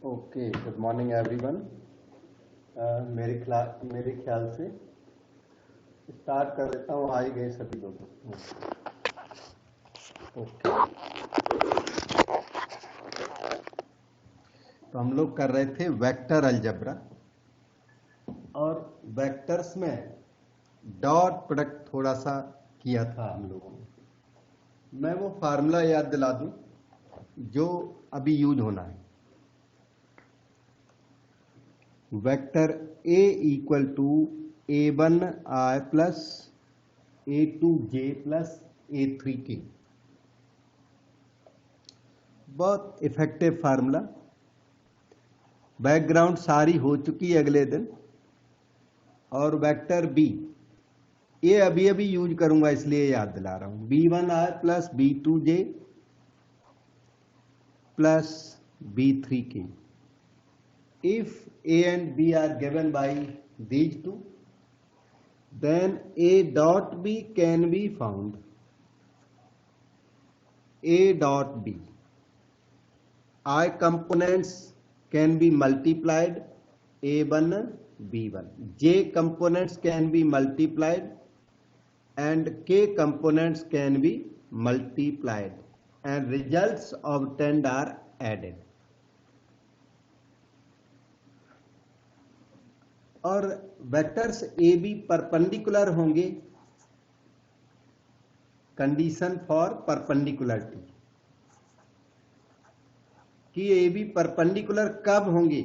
Okay, good morning everyone. मेरे ख्याल से स्टार्ट कर देता हूँ। आ ही गए सभी लोग। ओके, तो हम लोग कर रहे थे वेक्टर अलजेब्रा, और वेक्टर्स में डॉट प्रोडक्ट थोड़ा सा किया था हम लोगों ने। मैं वो फार्मूला याद दिला दूं जो अभी यूज होना है। Vector A equal to A1I plus A2J plus A3K। बहुत इफेक्टिव फार्मूला। बैकग्राउंड सारी हो चुकी है अगले दिन। और वेक्टर बी, ये अभी अभी यूज करूंगा इसलिए याद दिला रहा हूं। B1I plus B2J plus B3K। If A and B are given by these two, then A dot B can be found. A dot B. I components can be multiplied A1 B1. J components can be multiplied and K components can be multiplied, and results obtained are added. और vectors A B perpendicular होंगे। Condition for perpendicularity कि ए B perpendicular कब होंगे?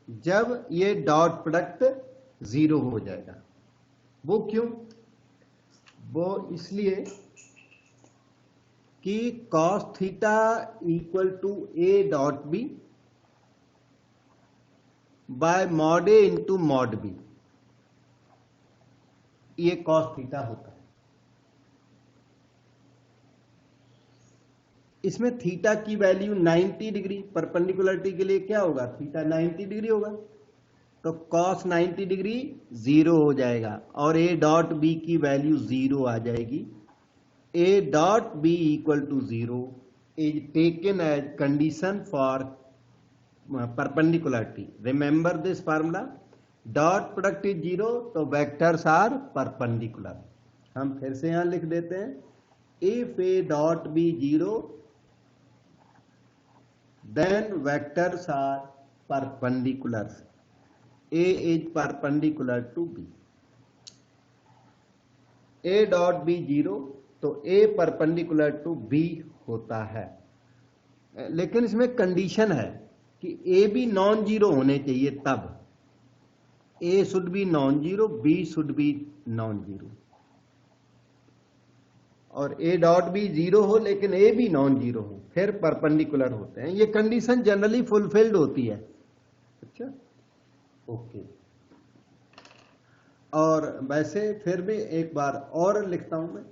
जब ये dot product zero हो जाएगा। वो क्यों? वो इसलिए कि cos theta equal to A dot B by mod A into mod B, ये cos थीटा होता है। इसमें थीटा की वैल्यू 90 डिग्री, परपेंडिकुलरिटी के लिए क्या होगा? थीटा 90 डिग्री होगा, तो cos 90 डिग्री जीरो हो जाएगा और ए डॉट बी की वैल्यू जीरो आ जाएगी। A dot B equal to zero is taken as condition for perpendicularity. Remember this formula. Dot product is zero, तो vectors are perpendicular. हम फिर से यहां लिख देते हैं, if a dot be zero, then vectors are perpendicular. A is perpendicular to B. A dot be zero, तो A perpendicular to B होता है। लेकिन इसमें कंडीशन है कि ए बी नॉन जीरो होने चाहिए, तब A should be non zero, B should be non zero, और ए डॉट बी जीरो हो लेकिन ए भी नॉन जीरो हो, फिर परपेंडिकुलर होते हैं। ये कंडीशन जनरली फुलफिल्ड होती है। अच्छा, ओके। और वैसे फिर भी एक बार और लिखता हूं मैं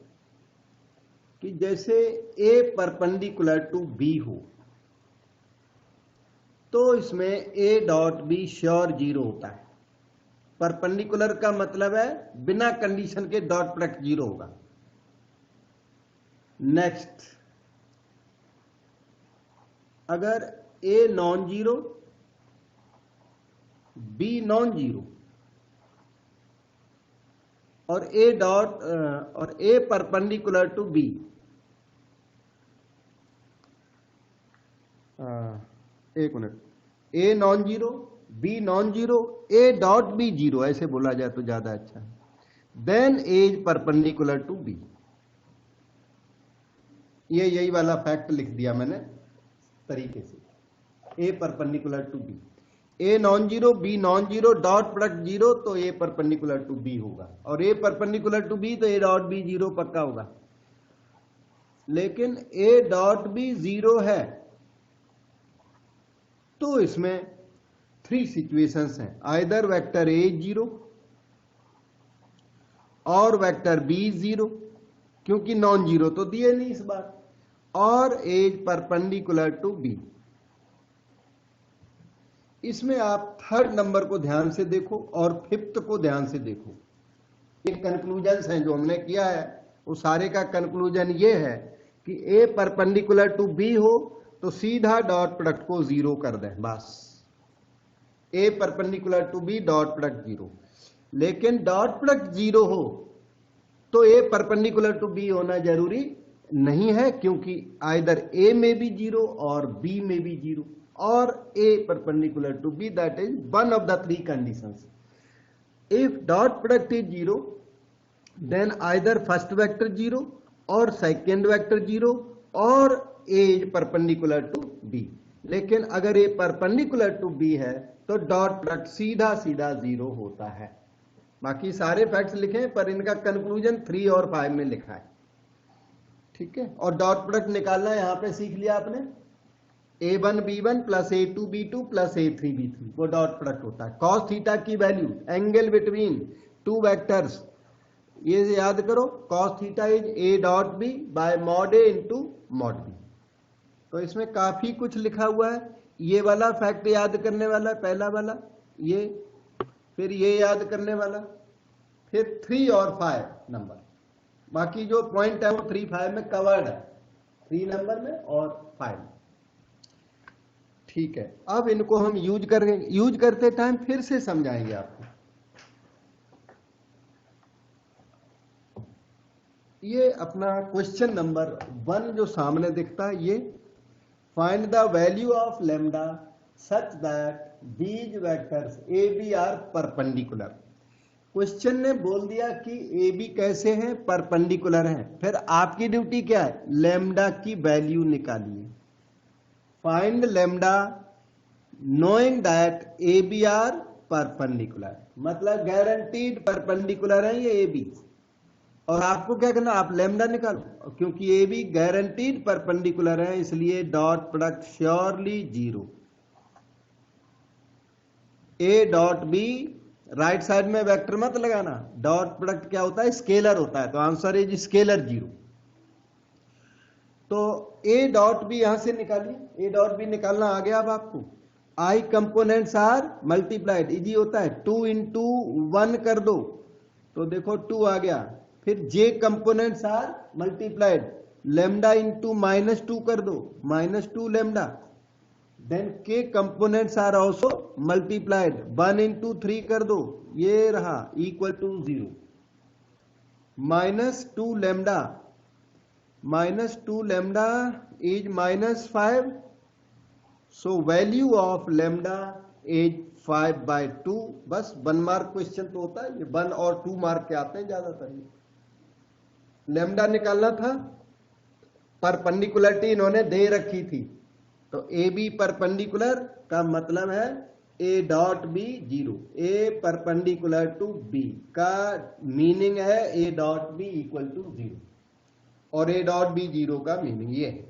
कि जैसे ए परपेंडिकुलर टू बी हो तो इसमें A dot B sure zero होता है। परपेंडिकुलर का मतलब है बिना कंडीशन के डॉट प्रोडक्ट जीरो होगा। नेक्स्ट, अगर A non zero, B non zero और ए डॉट और ए परपेंडिकुलर टू बी, एक minute, A non zero, B non zero, A dot B zero, ऐसे बोला जाए तो ज्यादा अच्छा है। Then A is perpendicular to B. ये यही वाला फैक्ट लिख दिया मैंने तरीके से, A perpendicular to B. A non zero, B non zero, dot product zero, तो ए परपेंडिकुलर टू बी होगा, और ए परपेंडिकुलर टू बी तो ए डॉट बी जीरो पक्का होगा। लेकिन ए डॉट बी जीरो है तो इसमें थ्री सिचुएशंस हैं। आइदर वेक्टर ए जीरो और वेक्टर बी जीरो, क्योंकि नॉन जीरो तो दिए नहीं इस बार, और ए परपेंडिकुलर टू बी। इसमें आप थर्ड नंबर को ध्यान से देखो और फिफ्थ को ध्यान से देखो। ये कंक्लूजन है जो हमने किया है, वो सारे का कंक्लूजन ये है कि ए परपेंडिकुलर टू बी हो तो सीधा डॉट प्रोडक्ट को जीरो कर दें, बस। A perpendicular to B dot product 0। लेकिन डॉट प्रोडक्ट 0 हो तो ए परपेंडिकुलर टू बी होना जरूरी नहीं है, क्योंकि आइदर ए में भी 0 और बी में भी 0 और A perpendicular to B, that is one of the 3 conditions. If dot product is 0 then either first vector 0 और second vector 0 और a is perpendicular to b। लेकिन अगर a perpendicular to b है तो डॉट प्रोडक्ट सीधा सीधा 0 होता है। बाकी सारे फैक्ट्स लिखे पर इनका कंक्लूजन 3 और 5 में लिखा है, ठीक है। और डॉट प्रोडक्ट निकालना यहां पे सीख लिया आपने, a1 b1 plus a2 b2 plus a3 b3, वो डॉट प्रोडक्ट होता है। cos थीटा की वैल्यू एंगल बिटवीन 2 वेक्टर्स, ये याद करो, cos theta is a dot B by mod a into mod B. तो इसमें काफी कुछ लिखा हुआ है। ये वाला फैक्ट याद करने वाला, पहला वाला ये, फिर ये याद करने वाला, फिर 3 और 5 नंबर। बाकी जो पॉइंट है वो 3 5 में कवर्ड है, 3 नंबर में और 5 में, ठीक है। अब इनको हम यूज करते टाइम फिर से समझाएंगे आपको। ये अपना क्वेश्चन नंबर 1 जो सामने दिखता है, ये find the value of lambda such that these vectors A B are perpendicular. Question ने बोल दिया कि ए बी कैसे हैं, परपेंडिकुलर हैं। फिर आपकी ड्यूटी क्या है, लेमडा की वैल्यू निकालिए। Find lambda knowing that A B are perpendicular, मतलब गारंटीड परपेंडिकुलर है ये ए बी। और आपको क्या करना, आप लेमडा निकालो, क्योंकि ए बी गारंटीड परपेंडिकुलर है, इसलिए dot product surely 0। A dot B, right side में वेक्टर मत लगाना, डॉट प्रोडक्ट क्या होता है, स्केलर होता है, तो आंसर इज स्केलर 0। तो ए डॉट बी यहां से निकालिए, ए डॉट बी निकालना आ गया अब आपको। आई कंपोनेंट्स आर मल्टीप्लाइड, इजी होता है, 2 इंटू 1 कर दो तो देखो 2 आ गया। फिर j components are multiplied, lambda into -2 कर दो, -2 lambda. Then k components are also multiplied, 1 into 3 कर दो, ये रहा equal to 0। -2 lambda, -2 lambda is -5, so value of lambda is 5/2। बस 1 मार्क क्वेश्चन तो होता है, ये 1 और 2 मार्क के आते हैं ज्यादातर। लेमडा निकालना था, परपेंडिकुलरिटी इन्होंने दे रखी थी, तो ए बी परपेंडिकुलर का मतलब है A dot B 0, A perpendicular to B का मीनिंग है A dot B equal to 0, और ए डॉट बी 0 का मीनिंग ये है।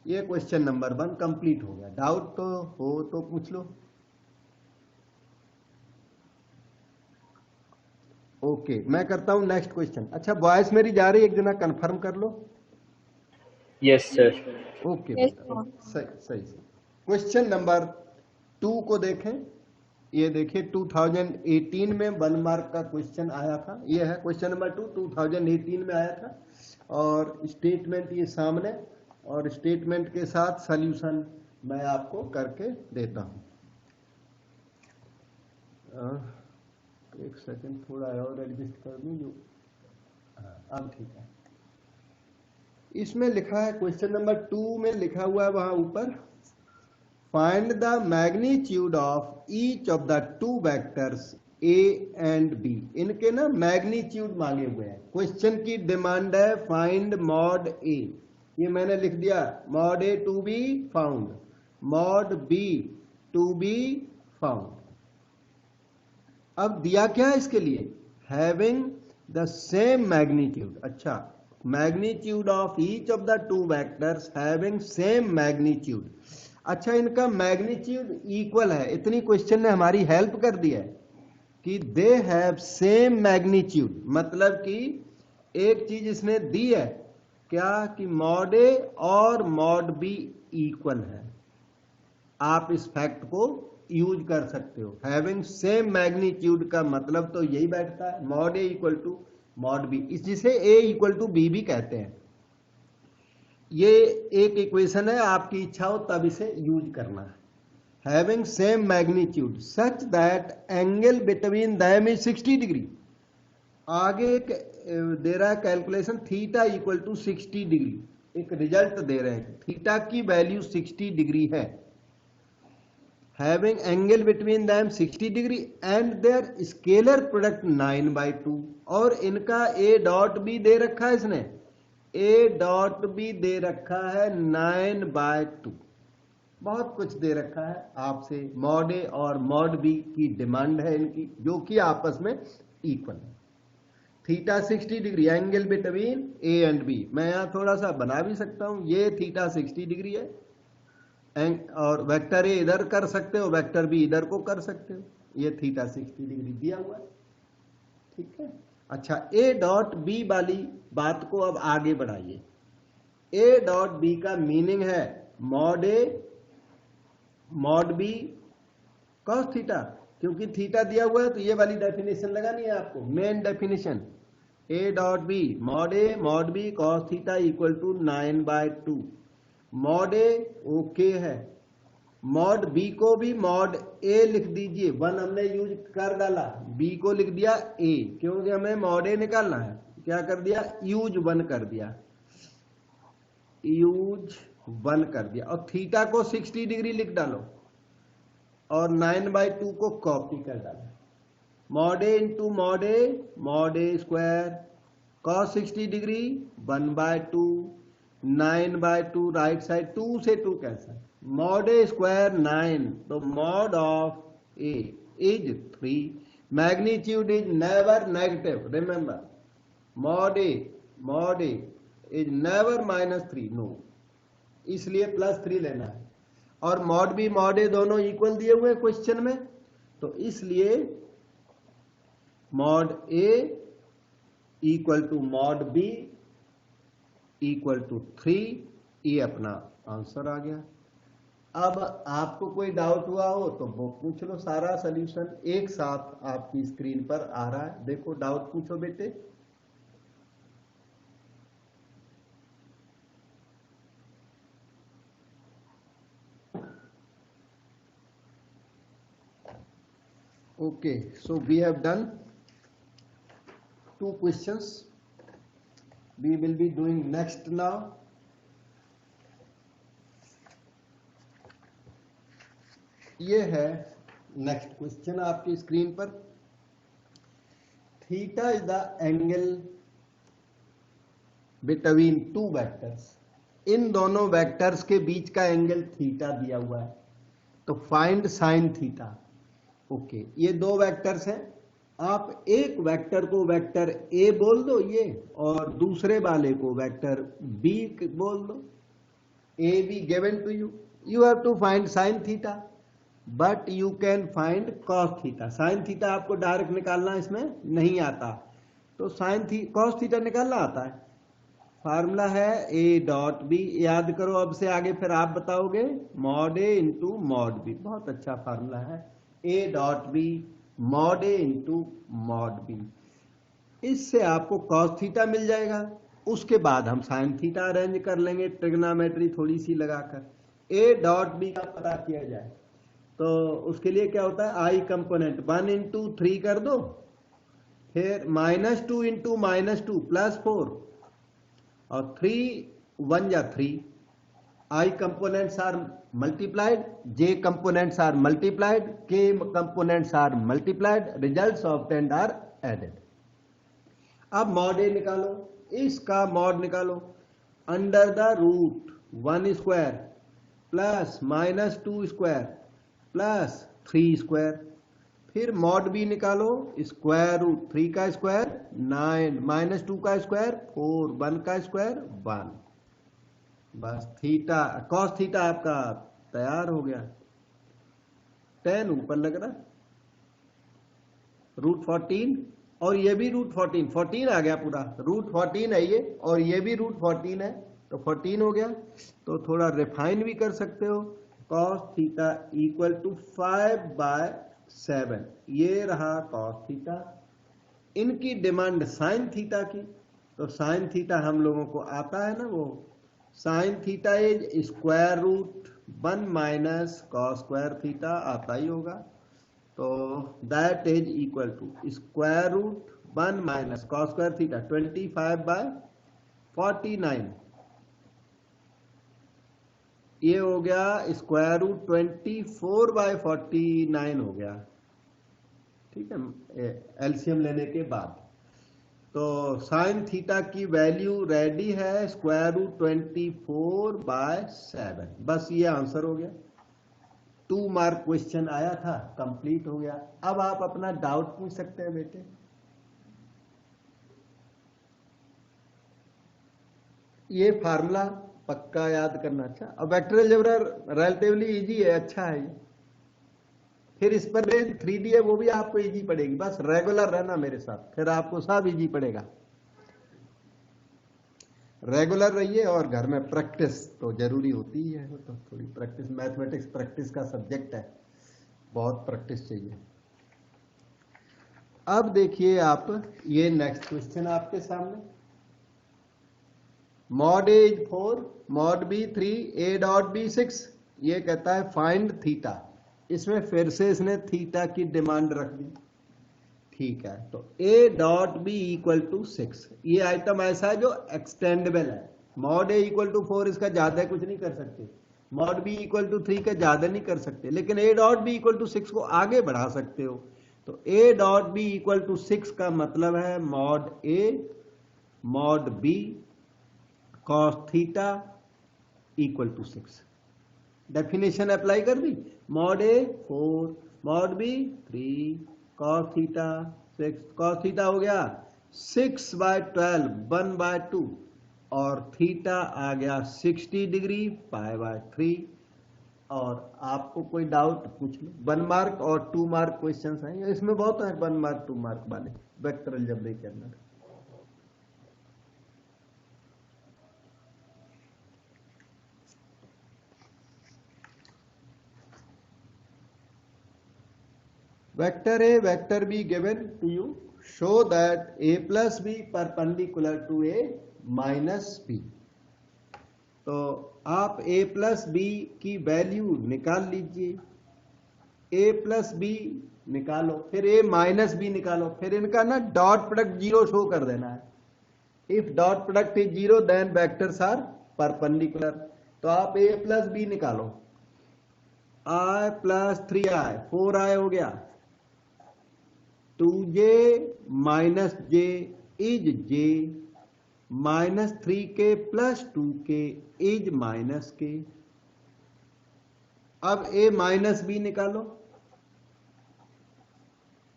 ये क्वेश्चन नंबर 1 कंप्लीट हो गया। डाउट तो हो तो पूछ लो। ओके, मैं करता हूं नेक्स्ट क्वेश्चन। अच्छा, वॉइस मेरी जा रही है, एक जना कंफर्म कर लो। Yes sir. ओके बेटा, सही सही। क्वेश्चन नंबर 2 को देखें। ये देखिए 2018 में 1 मार्क का क्वेश्चन आया था। ये है क्वेश्चन नंबर 2, 2018 में आया था, और स्टेटमेंट ये सामने, और स्टेटमेंट के साथ सॉल्यूशन मैं आपको करके देता हूं। एक सेकंड, थोड़ा और एडजस्ट कर दूं जो, अब ठीक है। इसमें लिखा है, क्वेश्चन नंबर 2 में लिखा हुआ है वहां ऊपर, find the magnitude of each of the 2 vectors A and B. इनके ना मैग्नीट्यूड मांगे हुए हैं। क्वेश्चन की डिमांड है फाइंड मॉड ए, ये मैंने लिख दिया, mod A to be found, mod B to be found. अब दिया क्या है इसके लिए, हैविंग द सेम मैग्नीट्यूड। अच्छा, magnitude of each of the 2 vectors having same magnitude. अच्छा, इनका मैग्नीट्यूड इक्वल है, इतनी क्वेश्चन ने हमारी हेल्प कर दी है कि दे हैव सेम मैग्नीट्यूड। मतलब कि एक चीज इसने दी है क्या, कि मॉड ए और मॉड बी इक्वल है। आप इस फैक्ट को यूज कर सकते हो। हैविंग सेम मैग्नीट्यूड का मतलब तो यही बैठता है, mod A equal to mod B, जिसे ए इक्वल टू बी भी कहते हैं। ये एक इक्वेशन है, आपकी इच्छा हो तब इसे यूज करना है। having same magnitude such that angle between them is 60 degree. आगे एक दे रहा है calculation theta equal to 60 degree, एक रिजल्ट दे रहे हैं थीटा की वैल्यू 60 डिग्री है। Having angle between them 60 degree and their scalar product 9/2 और इनका ए डॉट भी दे रखा है, इसने ए डॉट भी दे रखा है 9/2। बहुत कुछ दे रखा है आपसे, मॉड ए और मॉड बी की डिमांड है इनकी, जो कि आपस में इक्वल है। Theta 60 degree angle between A and B, मैं यहां थोड़ा सा बना भी सकता हूं, ये थीटा 60 डिग्री है और वेक्टर ए इधर कर सकते हो, वेक्टर बी इधर को कर सकते हो, ये थीटा 60 डिग्री दिया हुआ है। ठीक है, अच्छा ए डॉट बी वाली बात को अब आगे बढ़ाइए। ए डॉट बी का मीनिंग है मॉड ए मॉड बी कॉस थीटा, क्योंकि थीटा दिया हुआ है तो ये वाली डेफिनेशन लगानी है आपको, main definition A dot B mod A mod B cos theta equal to 9/2। Mod A okay है, मॉड बी को भी मॉड ए लिख दीजिए, 1 हमने यूज कर डाला, बी को लिख दिया ए, क्योंकि हमें मॉड ए निकालना है, क्या कर दिया यूज 1 कर दिया, यूज 1 कर दिया, और थीटा को 60 डिग्री लिख डालो और 9/2 को कॉपी कर डालो। मॉड ए इंटू मॉड ए square cos 60 degree 1/2, 9/2 right side 2 से 2 कैंसिल, मॉड ए स्क्वायर 9, तो mod of a is 3, magnitude is never negative, remember mod a is never -3, no, इसलिए +3 लेना है। और मॉड बी मॉड ए दोनों इक्वल दिए हुए क्वेश्चन में, तो इसलिए mod A equal to mod B equal to 3, ये अपना आंसर आ गया। अब आपको कोई डाउट हुआ हो तो वो पूछ लो, सारा सॉल्यूशन एक साथ आपकी स्क्रीन पर आ रहा है, देखो डाउट पूछो बेटे। Okay, so we have done 2 questions. We will be doing next now. ये है नेक्स्ट क्वेश्चन आपकी स्क्रीन पर। Theta is the angle between 2 vectors, इन दोनों वेक्टर्स के बीच का एंगल थीटा दिया हुआ है, तो फाइंड साइन थीटा। ओके, ये 2 वेक्टर्स हैं, आप एक वेक्टर को वेक्टर ए बोल दो ये, और दूसरे वाले को वेक्टर बी बोल दो, A B given to you, you have to find sine theta, but you can find cos theta. Sine theta आपको डायरेक्ट निकालना इसमें नहीं आता, तो कॉस थीटा निकालना आता है। फार्मूला है ए डॉट बी, याद करो अब से आगे, फिर आप बताओगे मॉड ए इंटू मॉड बी, बहुत अच्छा फार्मूला है, A dot B mod A into mod B. इससे आपको कॉस थीटा मिल जाएगा, उसके बाद हम साइन थीटा अरेंज कर लेंगे ट्रिग्नोमेट्री थोड़ी सी लगाकर। ए डॉट बी का पता किया जाए तो उसके लिए क्या होता है, आई कंपोनेंट 1 इंटू 3 कर दो, फिर -2 इंटू -2 +4, और 3 1 या 3, I components are multiplied, J components are multiplied, K components are multiplied, results obtained are added. अब मॉड ए निकालो, इसका मॉड निकालो, under the root 1 square plus -2 square plus 3 square, फिर मॉड बी निकालो, स्क्वायर रूट 3 का square 9, -2 का square 4, 1 का square 1, बस थीटा कॉस थीटा आपका तैयार हो गया। 10 ऊपर लग रहा, √14, और ये भी √14 आ गया पूरा, √14 है ये, और ये भी √14 है, तो 14 हो गया। तो थोड़ा रिफाइन भी कर सकते हो, कॉस थीटा इक्वल टू 5/7, ये रहा कॉस थीटा। इनकी डिमांड साइन थीटा की, तो साइन थीटा हम लोगों को आता है ना, वो sine theta is square root 1 minus cos square theta आता ही होगा, तो that is equal to square root 1 minus cos square theta 25/49, ये हो गया स्क्वायर रूट 24/49 हो गया, ठीक है, एलसीएम लेने के बाद। तो साइन थीटा की वैल्यू रेडी है स्क्वायर रूट 24/7, बस ये आंसर हो गया। 2 मार्क क्वेश्चन आया था, कंप्लीट हो गया। अब आप अपना डाउट पूछ सकते हैं बेटे। ये फार्मूला पक्का याद करना। अच्छा, अब वेक्टर अलजेब्रा रिलेटिवली इजी है, अच्छा है ये। फिर इस पर 3D है, वो भी आपको इजी पड़ेगी, बस रेगुलर रहना मेरे साथ, फिर आपको सब इजी पड़ेगा। रेगुलर रहिए और घर में प्रैक्टिस तो जरूरी होती ही है, तो थोड़ी प्रैक्टिस, मैथमेटिक्स प्रैक्टिस का सब्जेक्ट है, बहुत प्रैक्टिस चाहिए। अब देखिए आप, ये नेक्स्ट क्वेश्चन आपके सामने, mod A 4 mod B 3 A dot B 6, ये कहता है फाइंड थीटा। इसमें फिर से इसने थीटा की डिमांड रख दी, ठीक है। तो A dot B equal to 6, ये आइटम ऐसा है जो एक्सटेंडेबल है। मॉड ए इक्वल टू 4 इसका ज्यादा कुछ नहीं कर सकते, मॉड बी इक्वल टू 3 का ज्यादा नहीं कर सकते, लेकिन A dot B equal to 6 को आगे बढ़ा सकते हो। तो A dot B equal to 6 का मतलब है mod A mod B cos theta equal to 6। Definition apply कर दी, mod A 4 mod B 3 cos theta 6, cos theta हो गया 6/12 1/2, और थीटा आ गया 60 डिग्री π/3। और आपको कोई डाउट पूछ लो, 1 मार्क और 2 मार्क क्वेश्चंस हैं इसमें, बहुत है 1 मार्क 2 मार्क वाले वेक्टर अलजेब्रा के अंदर। Vector A, vector B given to you, show that A plus B perpendicular to A minus B। तो आप A plus B की वैल्यू निकाल लीजिए, A plus B निकालो, फिर A minus B निकालो, फिर इनका ना डॉट प्रोडक्ट 0 शो कर देना है। If dot product is 0 then vectors are perpendicular. तो आप A plus B निकालो, I plus 3I 4I हो गया, 2j minus j is j, minus 3k plus 2k is minus k। अब a माइनस b निकालो,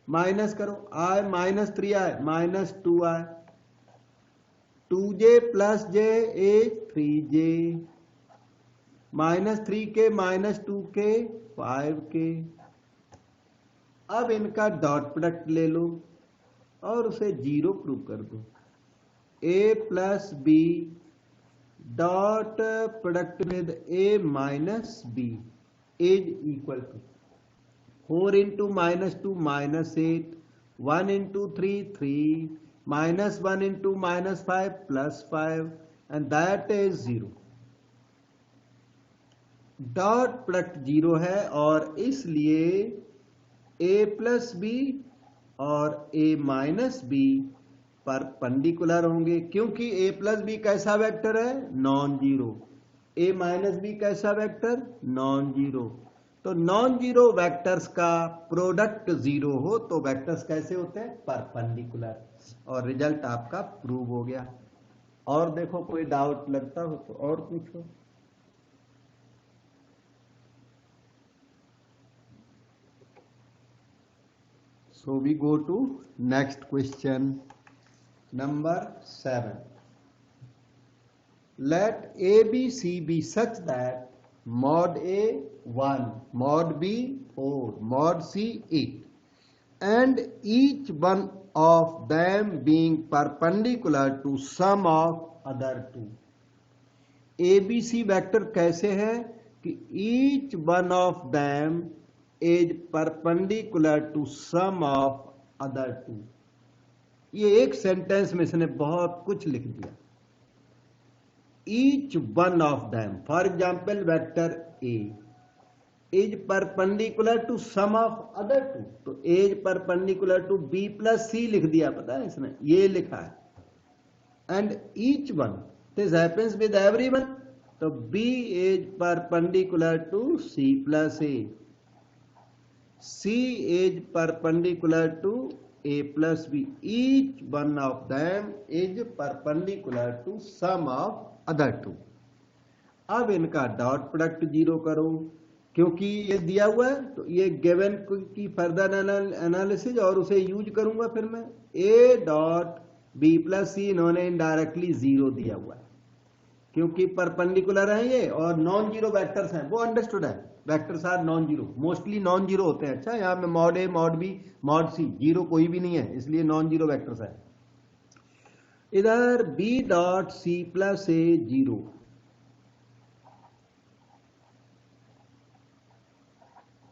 माइनस करो, i minus 3i minus 2i, 2j plus j is 3j, minus 3k minus 2k 5k। अब इनका dot product ले लो और उसे 0 prove कर दो। a plus B dot product with a minus B is equal to 4 into minus 2 minus 8, 1 into 3 3, minus 1 into minus 5 plus 5, and that is 0। Dot product 0 है और इसलिए a प्लस बी और a minus B perpendicular होंगे, क्योंकि a plus B कैसा vector है, non zero. a minus B कैसा vector, non zero. तो नॉन जीरो वेक्टर्स का प्रोडक्ट 0 हो तो वेक्टर्स कैसे होते हैं, परपेंडिकुलर। और रिजल्ट आपका प्रूव हो गया। और देखो कोई डाउट लगता हो तो और पूछो। So we go to next question, number 7. Let ABC be such that mod A 1, mod B 4, mod C 8, and each one of them being perpendicular to sum of other two। ABC vector कैसे है कि each one of them is perpendicular to sum of other two। ये एक sentence में इसने बहुत कुछ लिख दिया। each one of them, for example vector A is perpendicular to sum of other two, तो A is perpendicular to B plus C लिख दिया, पता है इसने, ये लिखा है, and each one this happens with everyone, तो B is perpendicular to C plus A, C is perpendicular to A plus B, each one of them is perpendicular to sum of other two. अब इनका dot product zero करो, क्योंकि ये दिया हुआ है तो ये गिवन की फर्दर एनालिसिस और उसे यूज करूंगा फिर मैं। ए डॉट बी प्लस सी इन्होंने इनडायरेक्टली जीरो दिया हुआ है क्योंकि परपेंडिकुलर है ये और नॉन जीरो वेक्टर्स हैं, वो अंडरस्टूड है, vectors are non zero, mostly non zero होते हैं। अच्छा, यहाँ में मॉड ए mod b mod c zero कोई भी नहीं है, इसलिए नॉन जीरो वेक्टर्स है। इधर B dot C plus A zero,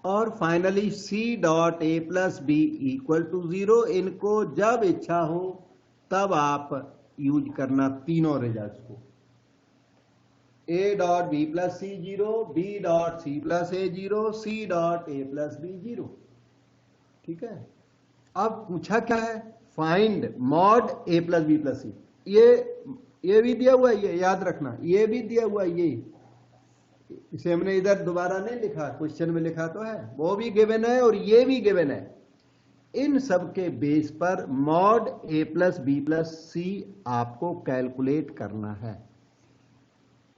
और finally C dot A plus B equal to zero. इनको जब इच्छा हो तब आप यूज करना तीनों रिजल्ट्स को, A dot B plus C zero, B dot C plus A zero, C dot A plus B zero. ठीक है, अब पूछा क्या है, फाइंड मॉड ए प्लस बी प्लस सी। ये भी दिया हुआ है, ये याद रखना, ये भी दिया हुआ है, ये इसे हमने इधर दोबारा नहीं लिखा, क्वेश्चन में लिखा तो है, वो भी गिवन है और ये भी गिवन है। इन सब के बेस पर मॉड ए प्लस बी प्लस सी आपको कैलकुलेट करना है।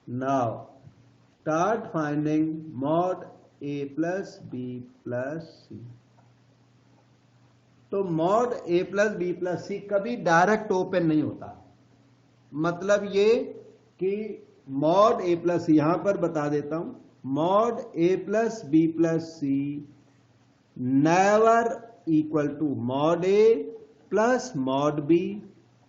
नाउ स्टार्ट फाइंडिंग मॉड ए प्लस बी प्लस सी। तो मॉड ए प्लस बी प्लस सी कभी डायरेक्ट ओपन नहीं होता, मतलब ये कि मॉड ए प्लस, यहां पर बता देता हूं, mod A plus B plus C never equal to mod A plus mod B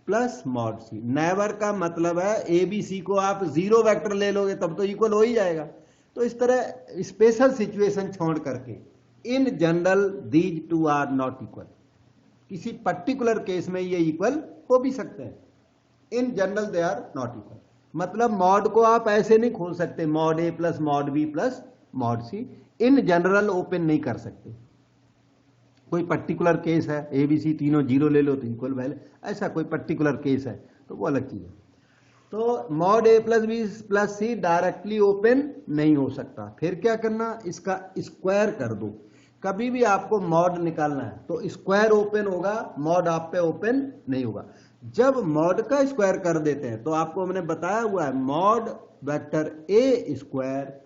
plus mod C. Never का मतलब है ए बी सी को आप जीरो वेक्टर ले लोगे तब तो इक्वल हो ही जाएगा। तो इस तरह स्पेशल सिचुएशन छोड़ करके in general these two are not equal, किसी पर्टिकुलर केस में ये इक्वल हो भी सकते हैं, in general they are not equal. मतलब मॉड को आप ऐसे नहीं खोल सकते, mod A plus mod B plus mod C, in general open नहीं कर सकते। कोई पर्टिकुलर केस है, ए बी सी तीनों जीरो ले लो तो इक्वल वैल्यू, ऐसा कोई पर्टिकुलर केस है तो वो अलग चीज है। तो मॉड ए plus B plus see directly open नहीं हो सकता। फिर क्या करना, इसका स्क्वायर कर दो। कभी भी आपको मॉड निकालना है तो स्क्वायर ओपन होगा, मॉड आप पे ओपन नहीं होगा। जब मॉड का स्क्वायर कर देते हैं तो आपको हमने बताया हुआ है, mod vector A square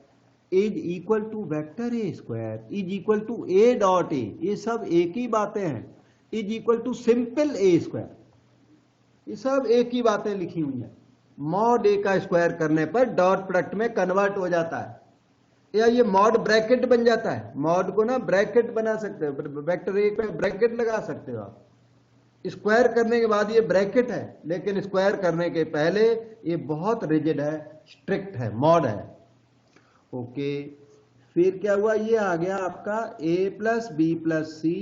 is equal to vector A square is equal to A dot A, ये सब एक ही बातें हैं, is equal to simple A square, ये सब एक ही बातें लिखी हुई हैं। मॉड ए का स्क्वायर करने पर डॉट प्रोडक्ट में कन्वर्ट हो जाता है, या ये मॉड ब्रैकेट बन जाता है। मॉड को ना ब्रैकेट बना सकते हो, वेक्टर ए पे ब्रैकेट लगा सकते हो आप। स्क्वायर करने के बाद ये ब्रैकेट है, लेकिन स्क्वायर करने के पहले ये बहुत रिजिड है, स्ट्रिक्ट है, मॉड है। ओके, फिर क्या हुआ, ये आ गया आपका a plus B plus c,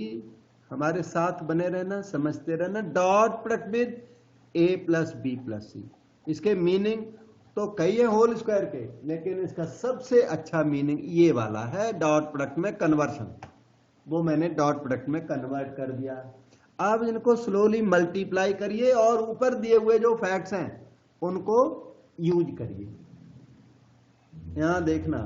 हमारे साथ बने रहना, समझते रहना, dot product with a plus B plus c. इसके मीनिंग तो कई है होल स्क्वायर के, लेकिन इसका सबसे अच्छा मीनिंग ये वाला है, डॉट प्रोडक्ट में कन्वर्शन। वो मैंने डॉट प्रोडक्ट में कन्वर्ट कर दिया। अब इनको स्लोली मल्टीप्लाई करिए और ऊपर दिए हुए जो फैक्ट्स हैं उनको यूज करिए। यहां देखना,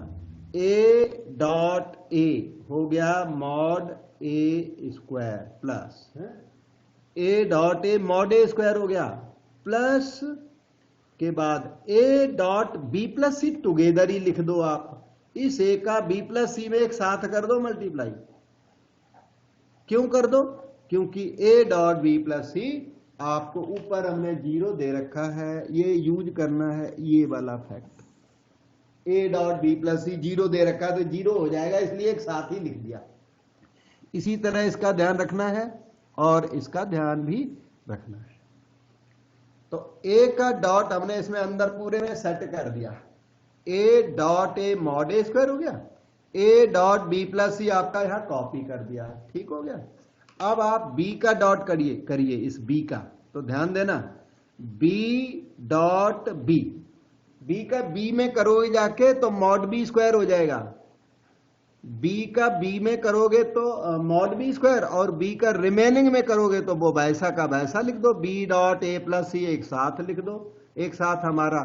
ए डॉट ए हो गया mod A square plus a dot a mod A square हो गया, प्लस के बाद a dot B plus c together ही लिख दो आप। इस ए का बी प्लस सी में एक साथ कर दो मल्टीप्लाई। क्यों कर दो, क्योंकि ए डॉट बी प्लस सी आपको ऊपर हमने जीरो दे रखा है, ये यूज करना है, ये वाला fact. A dot B plus C zero दे रखा है तो जीरो हो जाएगा, इसलिए एक साथ ही लिख दिया। इसी तरह इसका ध्यान रखना है और इसका ध्यान भी रखना है। तो ए का डॉट हमने इसमें अंदर पूरे में सेट कर दिया, ए dot a mod A square हो गया, ए डॉट बी प्लस सी आपका यहां कॉपी कर दिया, ठीक हो गया। अब आप बी का डॉट करिए इस बी का, तो ध्यान देना, बी डॉट बी बी का बी में करोगे जाके तो मॉड बी स्क्वायर हो जाएगा। बी का बी में करोगे तो मॉड बी स्क्वायर, और बी का रिमेनिंग में करोगे तो वो वैसा का वैसा लिख दो, बी डॉट ए प्लस सी एक साथ लिख दो, एक साथ हमारा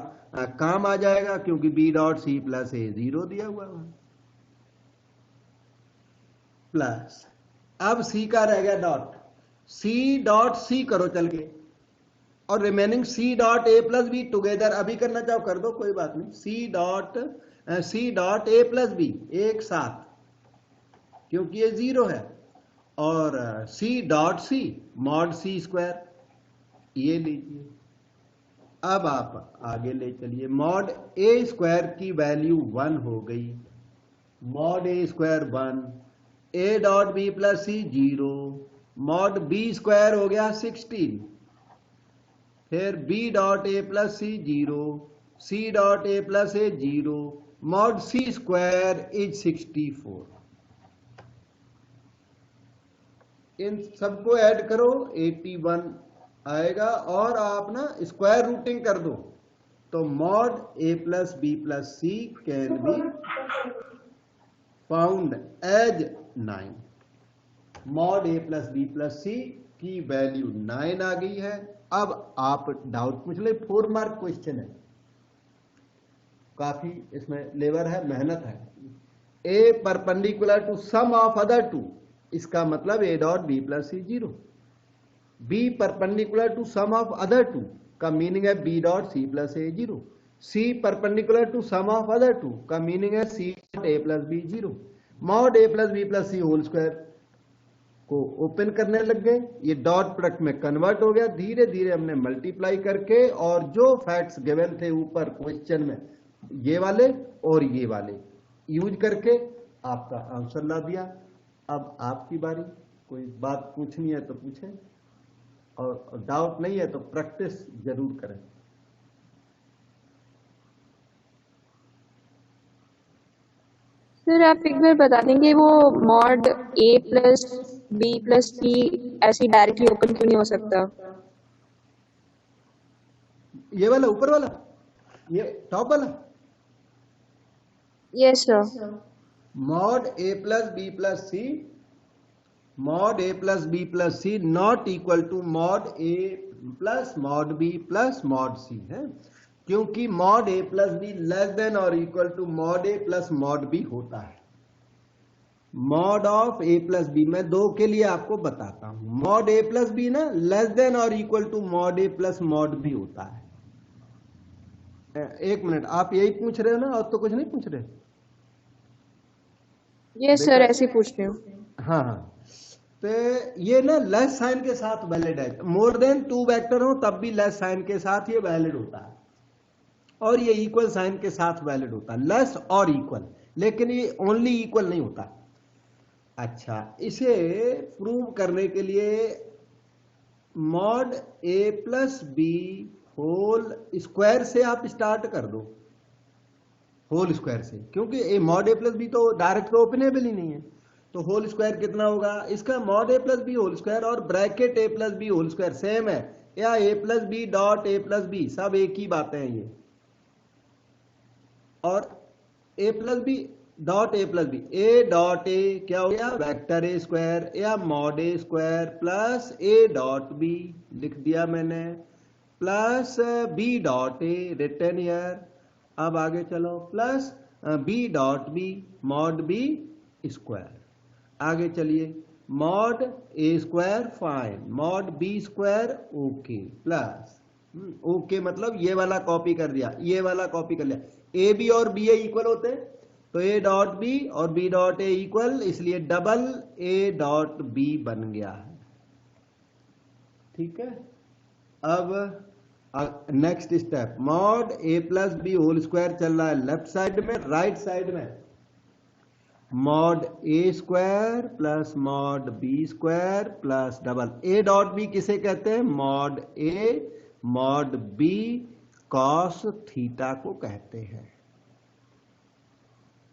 काम आ जाएगा, क्योंकि बी डॉट सी प्लस ए 0 दिया हुआ है। प्लस अब सी का रह गया डॉट, सी डॉट सी करो चल के, और रिमेनिंग सी डॉट ए प्लस बी टुगेदर, अभी करना चाहो कर दो कोई बात नहीं, सी डॉट ए प्लस बी एक साथ, क्योंकि ये 0 है, और C dot C mod C square, ये लीजिए। अब आप आगे ले चलिए, मॉड ए स्क्वायर की वैल्यू 1 हो गई, mod A square 1, A dot B plus C 0, mod B square हो गया 16, फिर B dot A plus C 0, C dot A plus A 0, mod C square is 64। इन सबको ऐड करो 81 आएगा, और आप ना स्क्वायर रूटिंग कर दो, तो mod A plus B plus c can be found as 9। Mod A plus B plus c की वैल्यू 9 आ गई है। अब आप डाउट पूछ ले, 4 मार्क क्वेश्चन है, काफी इसमें लेबर है, मेहनत है। A perpendicular to sum of other two, इसका मतलब a dot B plus C 0, b perpendicular to sum of other two का मीनिंग है b dot C plus A 0, c perpendicular to sum of other two का meaning है c dot ए plus b 0। Mod ए plus B plus सी whole square को open करने लग गए, ये dot product में कन्वर्ट हो गया, धीरे धीरे हमने मल्टीप्लाई करके, और जो फैक्ट्स गिवन थे ऊपर क्वेश्चन में, ये वाले और ये वाले यूज करके आपका आंसर ला दिया। अब आपकी बारी, कोई बात पूछनी है तो पूछें, और डाउट नहीं है तो प्रैक्टिस जरूर करें। सर आप एक बार बता देंगे वो मॉड ए प्लस बी प्लस सी ऐसे डायरेक्टली ओपन क्यों नहीं हो सकता? ये वाला ऊपर वाला, ये टॉप वाला, yes sir. Mod A plus B plus c, mod A plus B plus c not equal to mod A plus mod B plus mod c है, क्योंकि मॉड ए प्लस बी लेस देन और equal to mod A plus mod b होता है। Mod of a plus b, मैं 2 के लिए आपको बताता हूं, मॉड ए प्लस बी ना लेस देन और equal to mod A plus mod b होता है। एक मिनट, आप यही पूछ रहे हो ना, और तो कुछ नहीं पूछ रहे? यस सर, ऐसे पूछ रहे हो। हाँ हाँ, तो ये ना लेस साइन के साथ वैलिड है, मोर देन 2 वेक्टर हो तब भी लेस साइन के साथ ये वैलिड होता है, और ये इक्वल साइन के साथ वैलिड होता है, लेस और इक्वल, लेकिन ये ओनली इक्वल नहीं होता। अच्छा, इसे प्रूव करने के लिए मॉड ए प्लस बी होल स्क्वायर से आप स्टार्ट कर दो, होल स्क्वायर से, क्योंकि a mod A plus b तो डायरेक्ट तो ओपनेबल ही नहीं है, तो होल स्क्वायर कितना होगा इसका, मॉड ए प्लस बी होल स्क्वायर और bracket a plus B whole square same है, या a plus B dot A plus b, सब एक ही बातें हैं ये, और a plus B dot A plus b, a dot a क्या हो गया वेक्टर ए स्क्वायर, या mod A square plus a dot b लिख दिया मैंने, plus B dot a written here. अब आगे चलो, plus B dot B mod B square. आगे चलिए, मॉड ए square fine, mod B square okay, plus okay मतलब ये वाला कॉपी कर दिया, ये वाला कॉपी कर लिया, ए बी और बी ए इक्वल होते हैं, तो ए डॉट बी और बी डॉट ए इक्वल, इसलिए डबल ए डॉट बी बन गया है। ठीक है, अब नेक्स्ट स्टेप, मॉड ए प्लस बी होल स्क्वायर चल रहा है लेफ्ट साइड में, राइट साइड में mod A square plus mod B square plus double A dot B किसे कहते हैं, मॉड ए मॉड बी कॉस थीटा को कहते हैं।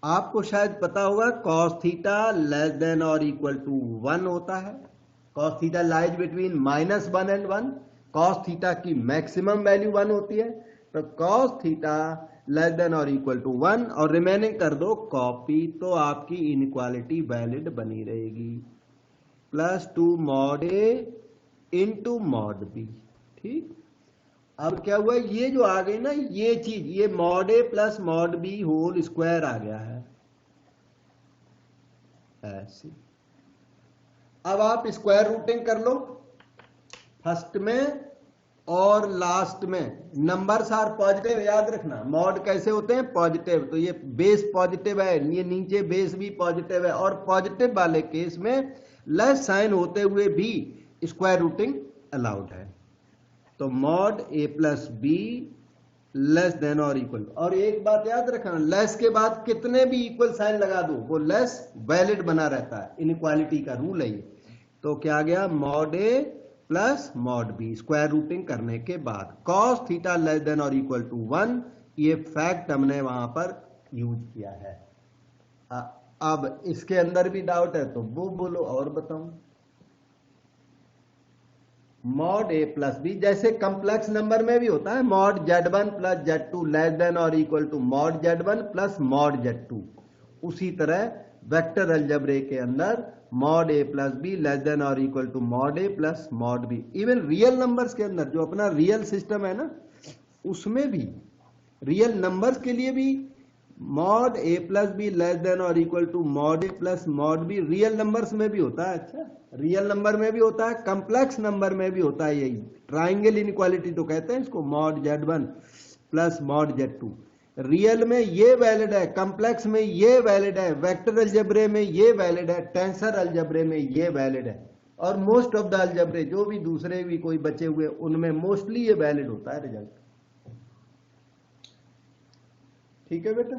आपको शायद पता होगा कॉस थीटा लेस देन और इक्वल टू 1 होता है, cos theta lies between -1 and 1, cos theta की मैक्सिमम वैल्यू 1 होती है, तो कॉस थीटा लेस देन और इक्वल टू 1 और रिमेनिंग कर दो कॉपी, तो आपकी इनइक्वालिटी वैलिड बनी रहेगी। +2 mod A into mod B। ठीक, अब क्या हुआ, ये जो आ गई ना ये चीज, ये mod A plus mod B whole square आ गया है ऐसे। अब आप स्क्वायर रूटिंग कर लो फर्स्ट में और लास्ट में। नंबर्स आर पॉजिटिव, याद रखना मॉड कैसे होते हैं, पॉजिटिव। तो ये बेस पॉजिटिव है, ये नीचे बेस भी पॉजिटिव है, और पॉजिटिव वाले केस में लेस साइन होते हुए भी स्क्वायर रूटिंग अलाउड है। तो mod A plus b less than और इक्वल। और एक बात याद रखना, लेस के बाद कितने भी इक्वल साइन लगा दो वो लेस वैलिड बना रहता है, इनइक्वालिटी का रूल है ये। तो क्या गया, mod A plus mod B square routing करने के बाद cos थीटा लेस देन और इक्वल टू 1, ये फैक्ट हमने वहां पर यूज किया है। अब इसके अंदर भी डाउट है तो वो बोलो और बताऊं। मॉड A प्लस बी जैसे कम्प्लेक्स नंबर में भी होता है, mod Z1 plus Z2 less than और equal to mod Z1 plus mod Z2, उसी तरह वेक्टर अलजेब्रे के अंदर mod A plus b less than और equal to mod A plus mod b. Even real numbers के अंदर जो अपना रियल सिस्टम है ना, उसमें भी रियल नंबर्स के लिए भी mod A plus b less than और equal to mod A plus mod b real numbers में भी होता है। अच्छा, रियल नंबर में भी होता है, कम्प्लेक्स नंबर में भी होता है। यही ट्राइंगल इनइक्वालिटी तो कहते हैं इसको, mod Z1 plus mod Z2। Real में ये वैलिड है, कम्प्लेक्स में ये वैलिड है, वेक्टर अलजेब्रे में ये वैलिड है, टेंसर अलजेब्रे में ये वैलिड है, और मोस्ट ऑफ द अलजेब्रे जो भी दूसरे भी कोई बचे हुए उनमें मोस्टली ये वैलिड होता है रिजल्ट। ठीक है बेटा।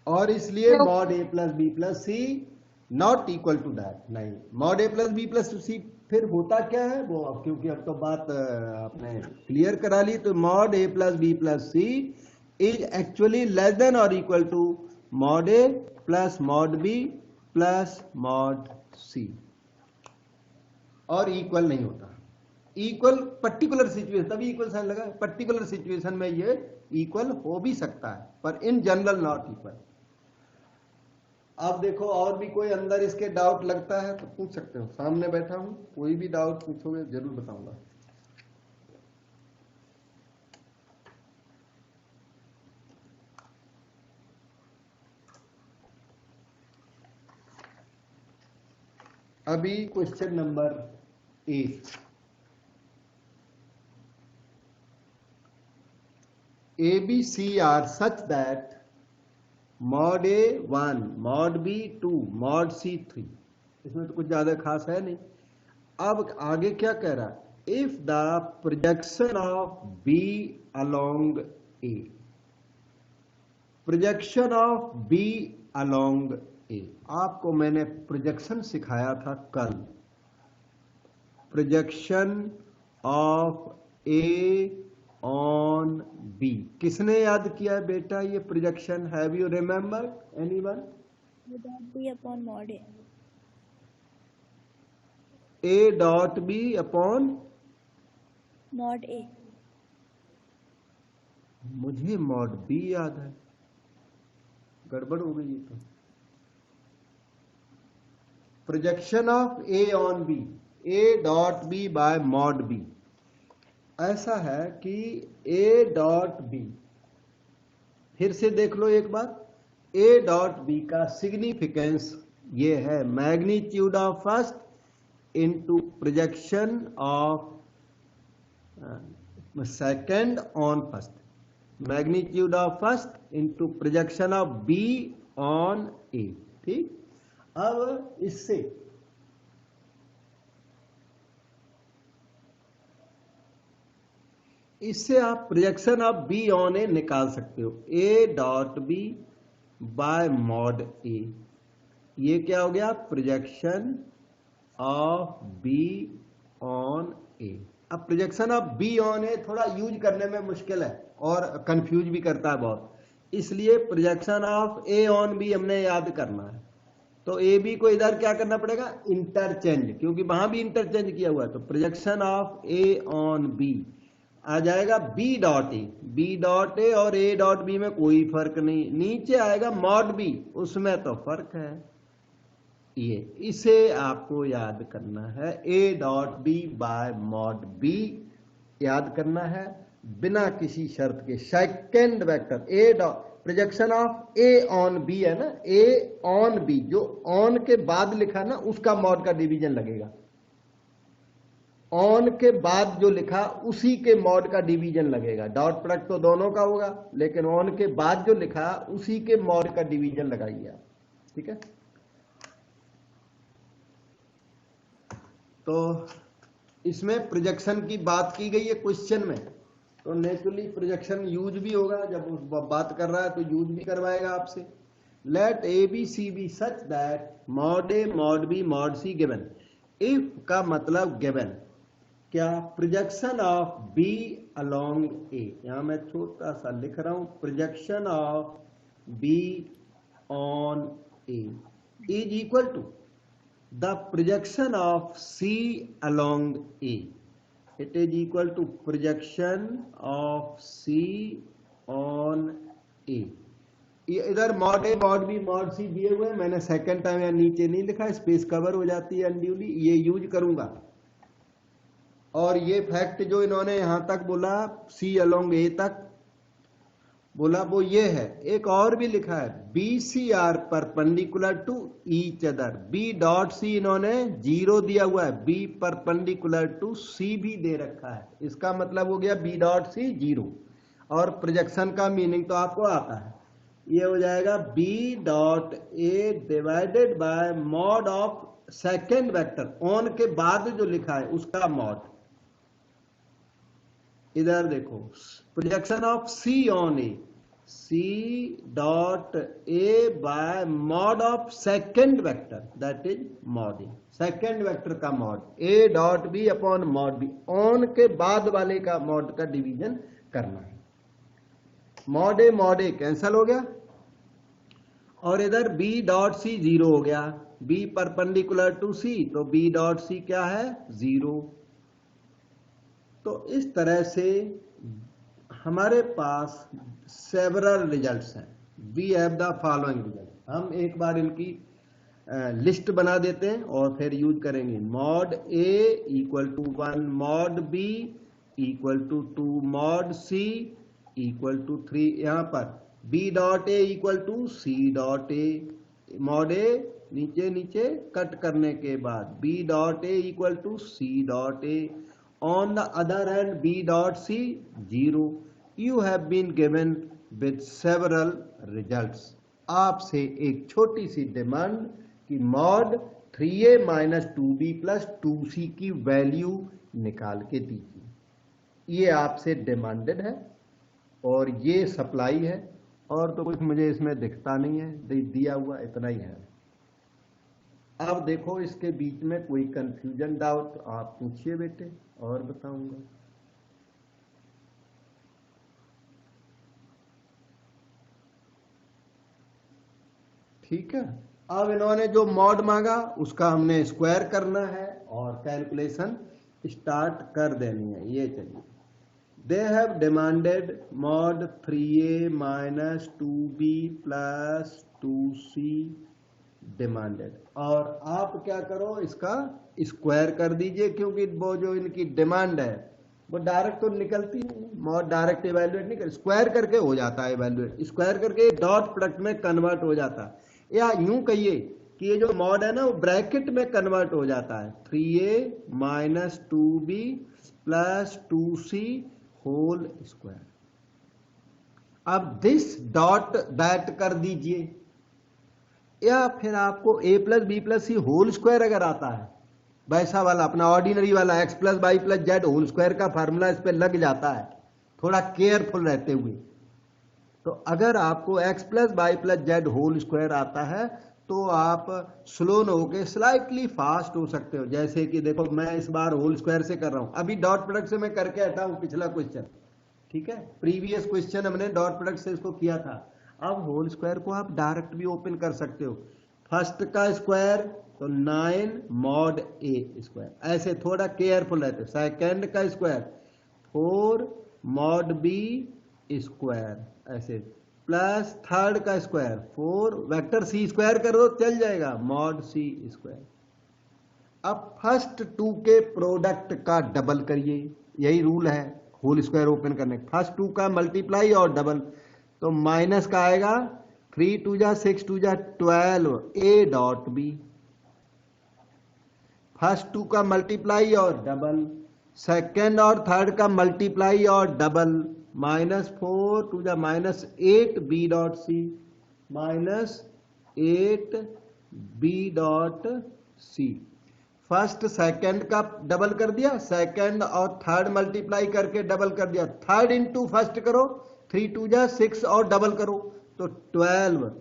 और इसलिए mod A plus B plus c not equal to that, नहीं, mod A plus B plus c फिर होता क्या है वो, क्योंकि अब तो बात आपने क्लियर करा ली। तो mod A plus B plus c is actually less than और equal to mod A plus mod B plus mod c, और इक्वल नहीं होता। इक्वल पर्टिकुलर सिचुएशन, तभी इक्वल साइन लगा, पर्टिकुलर सिचुएशन में ये इक्वल हो भी सकता है, पर इन जनरल नॉट इक्वल। अब देखो और भी कोई अंदर इसके डाउट लगता है तो पूछ सकते हो, सामने बैठा हूं, कोई भी डाउट पूछोगे जरूर बताऊंगा। अभी question number 8, ABC are such that mod A 1, mod B 2, mod C 3, इसमें तो कुछ ज्यादा खास है नहीं। अब आगे क्या कह रहा है, if the projection of B along A, projection of B along A, आपको मैंने प्रोजेक्शन सिखाया था कल, projection of A on B, किसने याद किया है बेटा ये projection, have you remember anyone? B upon mod A. A dot B upon mod A. मुझे मॉड B याद है, गड़बड़ हो गई ये तो। Projection of A on B, A dot B bye mod B, ऐसा है कि A डॉट B, फिर से देख लो एक बार, A डॉट B का सिग्निफिकेंस ये है, magnitude of first into projection of second on first, magnitude of first into projection of B on A। ठीक, अब इससे आप projection of B on A निकाल सकते हो, A dot B bye mod A, ये क्या हो गया, projection of B on A। अब projection of B on A थोड़ा यूज करने में मुश्किल है और कंफ्यूज भी करता है बहुत, इसलिए projection of A on B हमने याद करना है। तो ए बी को इधर क्या करना पड़ेगा, इंटरचेंज, क्योंकि वहां भी इंटरचेंज किया हुआ है। तो projection of A on b आ जाएगा बी डॉट ए, और ए डॉट बी में कोई फर्क नहीं। नीचे आएगा मॉड बी, उसमें तो फर्क है। ये इसे आपको याद करना है, A dot B by mod B याद करना है बिना किसी शर्त के। Second vector A dot projection of A on B है ना, ए ऑन बी, जो ऑन के बाद लिखा ना उसका मॉड का डिवीजन लगेगा। ऑन के बाद जो लिखा उसी के मॉड का डिवीजन लगेगा। डॉट प्रोडक्ट तो दोनों का होगा, लेकिन ऑन के बाद जो लिखा उसी के मॉड का डिवीजन लगाइए आप, ठीक है। तो इसमें प्रोजेक्शन की बात की गई है क्वेश्चन में, तो नेचुरली प्रोजेक्शन यूज भी होगा, जब उस बात कर रहा है तो यूज भी करवाएगा आपसे। Let a B c be such that mod A mod b mod c given. If का मतलब गिवन, क्या projection of b along a, यहां मैं छोटा सा लिख रहा हूं, projection of b on a is equal to the projection of c along a. It is equal to projection of c on a. इधर मॉड ए मॉड बी मॉड सी दिए हुए, मैंने सेकंड टाइम या नीचे नहीं लिखा, स्पेस कवर हो जाती है अनड्यूली, ये यूज करूंगा। और ये फैक्ट जो इन्होंने यहां तक बोला सी अलोंग ए तक बोला, वो ये है। एक और भी लिखा है, B C are perpendicular to each other. B dot C इन्होंने 0 दिया हुआ है, बी परपेंडिकुलर टू सी भी दे रखा है। इसका मतलब हो गया बी डॉट सी 0। और प्रोजेक्शन का मीनिंग तो आपको आता है, ये हो जाएगा b dot a divided by mod of second vector, on के बाद जो लिखा है उसका मॉड। इधर देखो, projection of c on a, c dot a by mod of second vector, that is mod a. Second vector का mod a dot b upon mod b, on के बाद वाले का मॉड का डिवीजन करना है। मॉड ए कैंसल हो गया, और इधर बी डॉट सी 0 हो गया, बी परपेंडिकुलर टू सी, तो बी डॉट सी क्या है 0। तो इस तरह से हमारे पास सेवरल रिजल्ट्स हैं। We have the following result. हम एक बार इनकी लिस्ट बना देते हैं और फिर यूज करेंगे। Mod A equal to 1 mod B equal to 2 mod c equal to 3। यहां पर b dot A equal to c dot a, mod a नीचे नीचे कट करने के बाद b dot A equal to c dot a, on the other hand b dot c 0। you have been given with several results। आपसे एक छोटी सी demand कि mod 3a minus 2b plus 2c की वैल्यू निकाल के दीजिए। ये आपसे डिमांडेड है और ये सप्लाई है, और तो कुछ मुझे इसमें दिखता नहीं है, दिया हुआ इतना ही है। अब देखो इसके बीच में कोई कंफ्यूजन डाउट आप पूछिए बेटे, और बताऊंगा। ठीक है, अब इन्होंने जो मॉड मांगा उसका हमने स्क्वायर करना है और कैलकुलेशन स्टार्ट कर देनी है। ये चलिए, they have demanded mod 3a minus 2b plus 2c demanded, और आप क्या करो इसका स्क्वायर कर दीजिए, क्योंकि वो जो इनकी डिमांड है वो डायरेक्ट तो निकलती है, मॉड डायरेक्ट इवैल्यूएट नहीं कर, स्क्वायर करके हो जाता है इवैल्यूएट, स्क्वायर करके डॉट प्रोडक्ट में कन्वर्ट हो जाता है। या यूं कहिए कि ये जो मॉड है ना वो ब्रैकेट में कन्वर्ट हो जाता है, 3a minus 2b plus 2c whole square. अब दिस डॉट दैट कर दीजिए, या फिर आपको a plus B plus C whole square अगर आता है, वैसा वाला अपना ऑर्डिनरी वाला x plus Y plus Z whole square का फार्मूला इस पे लग जाता है, थोड़ा केयरफुल रहते हुए। तो अगर आपको x plus Y plus Z whole square आता है तो आप स्लो न होके स्लाइटली फास्ट हो सकते हो। जैसे कि देखो मैं इस बार होल स्क्वायर से कर रहा हूं, अभी डॉट प्रोडक्ट से मैं करके हटा हूं पिछला क्वेश्चन, ठीक है, प्रीवियस क्वेश्चन हमने डॉट प्रोडक्ट से इसको किया था। अब होल स्क्वायर को आप डायरेक्ट भी ओपन कर सकते हो। फर्स्ट का स्क्वायर तो 9 मॉड ए स्क्वायर, ऐसे थोड़ा केयरफुल रहते। सेकंड का स्क्वायर 4 मॉड बी स्क्वायर, ऐसे प्लस थर्ड का स्क्वायर 4, वेक्टर सी स्क्वायर करो चल जाएगा, मॉड सी स्क्वायर। अब फर्स्ट टू के प्रोडक्ट का डबल करिए, यही रूल है होल स्क्वायर ओपन करने, फर्स्ट टू का मल्टीप्लाई और डबल, तो माइनस का आएगा 3 2 जा 6 2 जा 12 A dot B, first two का मल्टीप्लाई और डबल, सेकेंड और थर्ड का मल्टीप्लाई और डबल, -4 2 जा -8 B dot C, -8 B dot C. First second का डबल कर दिया, सेकंड और थर्ड मल्टीप्लाई करके डबल कर दिया, थर्ड इंटू फर्स्ट करो, 3 2 जा 6 और डबल करो तो 12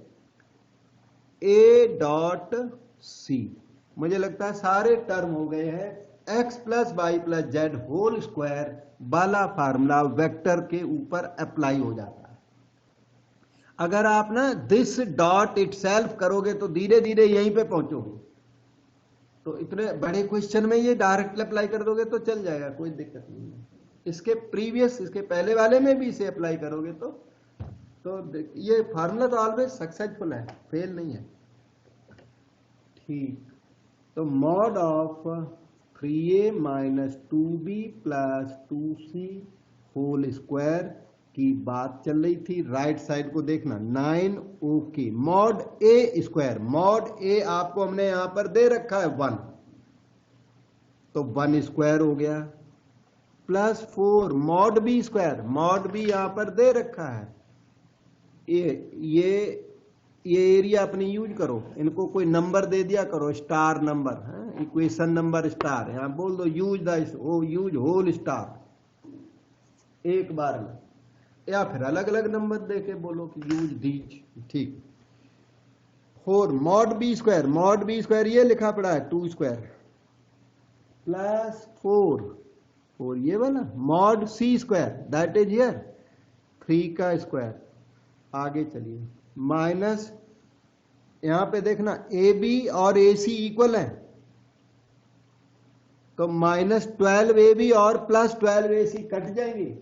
ए डॉट सी। मुझे लगता है सारे टर्म हो गए हैं। x plus Y plus Z whole square वाला फार्मूला वेक्टर के ऊपर अप्लाई हो जाता है। अगर आप ना दिस डॉट इटसेल्फ करोगे तो धीरे धीरे यहीं पे पहुंचोगे, तो इतने बड़े क्वेश्चन में ये डायरेक्ट अप्लाई कर दोगे तो चल जाएगा, कोई दिक्कत नहीं है। इसके प्रीवियस, इसके पहले वाले में भी इसे अप्लाई करोगे तो ये फार्मूला तो ऑलवेज सक्सेसफुल है, फेल नहीं है। ठीक, तो mod of 3a minus 2b plus 2c whole square की बात चल रही थी। राइट साइड को देखना, 9 ओके, मॉड ए स्क्वायर, मॉड ए आपको हमने यहां पर दे रखा है 1, तो 1 स्क्वायर हो गया, plus 4 mod B square, mod B यहां पर दे रखा है। ये एरिया अपनी यूज करो, इनको कोई नंबर दे दिया करो, star number, equation number star, यहां बोल दो यूज यूज होल स्टार एक बार में, या फिर अलग अलग नंबर देके बोलो कि यूज दीज। ठीक, 4 mod B square, mod B square ये लिखा पड़ा है 2 स्क्वायर प्लस 4 ये वाला, mod C square that is here 3 का स्क्वायर। आगे चलिए, माइनस यहां पे देखना ए बी और ए सी इक्वल है, तो -12 ए बी और +12 ए सी कट जाएंगे,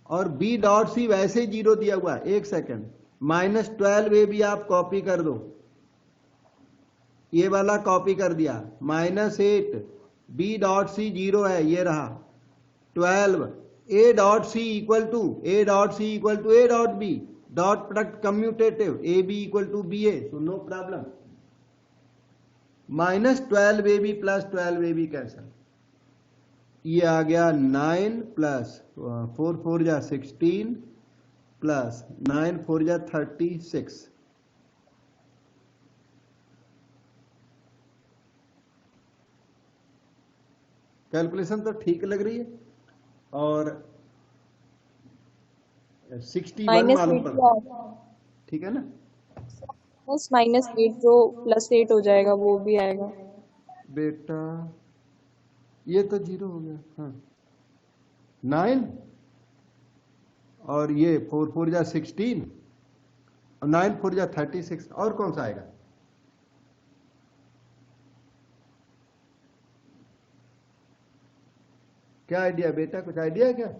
और बी डॉट सी वैसे 0 दिया हुआ है। एक सेकेंड, -12 ए बी आप कॉपी कर दो, ये वाला कॉपी कर दिया, -8 बी डॉट सी 0 है, ये रहा 12 A dot C equal to A dot B, dot product commutative A B equal to B A, so no problem. -12 A B plus 12 A B cancel, ये आ गया 9 प्लस 4 4 जा 16 plus 9 4 जा 36। Calculation तो ठीक लग रही है, और 61 मालूम पड़ा, ठीक है ना? -8 जो +8 हो जाएगा वो भी आएगा बेटा, ये तो 0 हो गया, हाँ 9 और ये 4 4 जा 16 और 9 4 जा 36, और कौन सा आएगा? क्या आइडिया बेटा, कुछ आइडिया है क्या?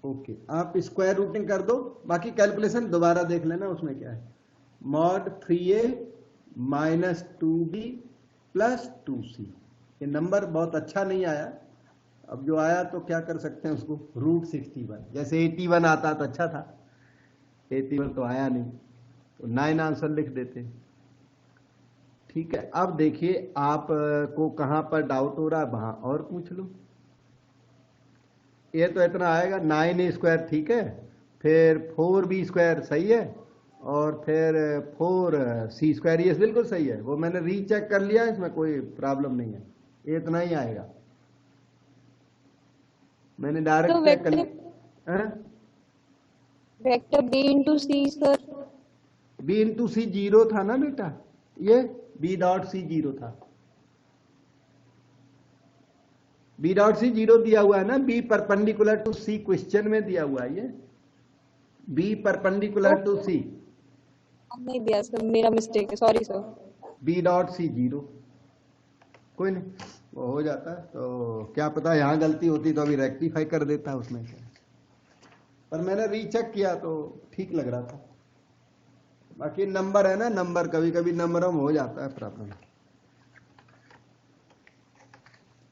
ओके, आप स्क्वायर रूटिंग कर दो, बाकी कैलकुलेशन दोबारा देख लेना उसमें क्या है। Mod 3a minus 2b plus 2c, ये नंबर बहुत अच्छा नहीं आया, अब जो आया तो क्या कर सकते हैं उसको, √61, जैसे 81 आता तो अच्छा था, 81 तो आया नहीं, तो 9 आंसर लिख देते। ठीक है, अब देखिए आपको कहां पर डाउट हो रहा है वहां और पूछ लो। ये तो इतना आएगा, 9a स्क्वायर ठीक है, फिर 4b स्क्वायर सही है, और फिर 4c स्क्वायर ये बिल्कुल सही है, वो मैंने रीचेक कर लिया, इसमें कोई प्रॉब्लम नहीं है, ये इतना ही आएगा, मैंने डायरेक्ट तो चेक कर लिया। वेक्टर b इंटू सी सर, b इंटू सी 0 था ना बेटा, ये b डॉट सी 0 था, b डॉट सी 0 दिया हुआ है ना, b perpendicular to C question में दिया हुआ है ये, बी परपेंडिकुलर टू सी, नहीं दिया सर, मेरा मिस्टेक है, sorry sir. B dot C 0, कोई नहीं, वो हो जाता है। तो क्या पता यहाँ गलती होती तो अभी रेक्टिफाई कर देता उसमें से, पर मैंने रीचेक किया तो ठीक लग रहा था। बाकी नंबर है ना, नंबर कभी कभी नंबरों में हो जाता है प्रॉब्लम।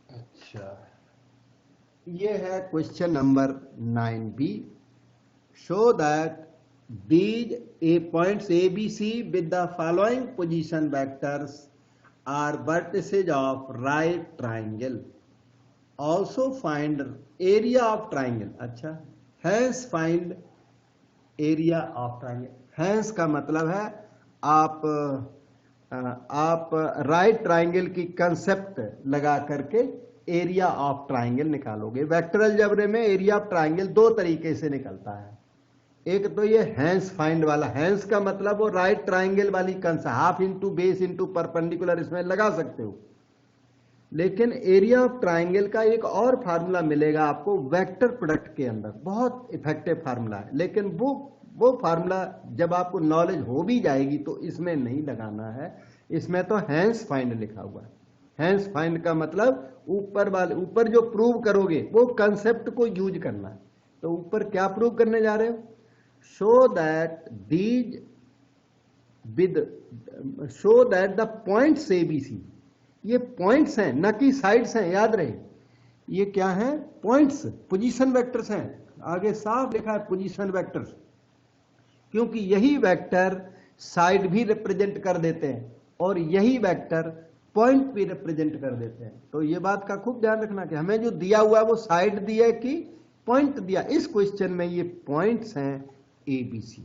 अच्छा, ये है question number 9b। Show that these a points a b c with the following position vectors are vertices of right triangle. Also find area of triangle. अच्छा, hence find area of triangle. hence का मतलब है आप right triangle की concept लगा करके area of triangle निकालोगे। Vector algebra में एरिया ऑफ ट्राइंगल दो तरीके से निकलता है। एक तो ये हैंस फाइंड वाला, हैंस का मतलब वो राइट ट्राइंगल वाली concept, half into base into perpendicular, इसमें लगा सकते हो। लेकिन एरिया ऑफ ट्राइंगल का एक और फार्मूला मिलेगा आपको वेक्टर प्रोडक्ट के अंदर, बहुत इफेक्टिव फार्मूला है। लेकिन वो फार्मूला जब आपको नॉलेज हो भी जाएगी तो इसमें नहीं लगाना है, इसमें तो हैंस फाइंड लिखा हुआ है। हैंस फाइंड का मतलब ऊपर जो प्रूव करोगे वो कंसेप्ट को यूज करना है। तो ऊपर क्या प्रूव करने जा रहे हो? Show that the points A B C, ये पॉइंट्स हैं न कि साइड्स हैं, याद रहे। ये क्या है? पॉइंट्स, पोजीशन वेक्टर्स हैं। आगे साफ लिखा है पोजीशन वेक्टर्स, क्योंकि यही वेक्टर साइड भी रिप्रेजेंट कर देते हैं और यही वेक्टर पॉइंट भी रिप्रेजेंट कर देते हैं। तो ये बात का खूब ध्यान रखना कि हमें जो दिया हुआ है वो साइड दिया है कि पॉइंट दिया। इस क्वेश्चन में ये पॉइंट्स हैं ए बी सी।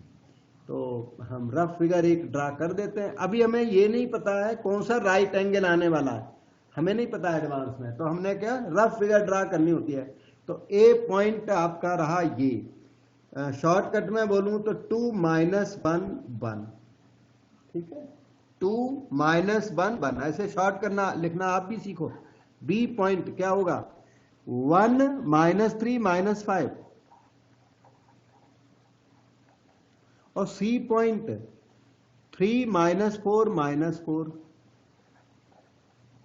तो हम रफ फिगर एक ड्रा कर देते हैं। अभी हमें ये नहीं पता है कौन सा राइट एंगल आने वाला है, हमें नहीं पता है एडवांस में, तो हमने क्या रफ फिगर ड्रा करनी होती है। तो ए पॉइंट आपका रहा ये, शॉर्टकट में बोलूं तो 2 - 1 1, ठीक है, 2 - 1 1, ऐसे शॉर्ट करना लिखना आप भी सीखो। बी पॉइंट क्या होगा? 1 - 3 - 5, और सी पॉइंट 3 - 4 -4।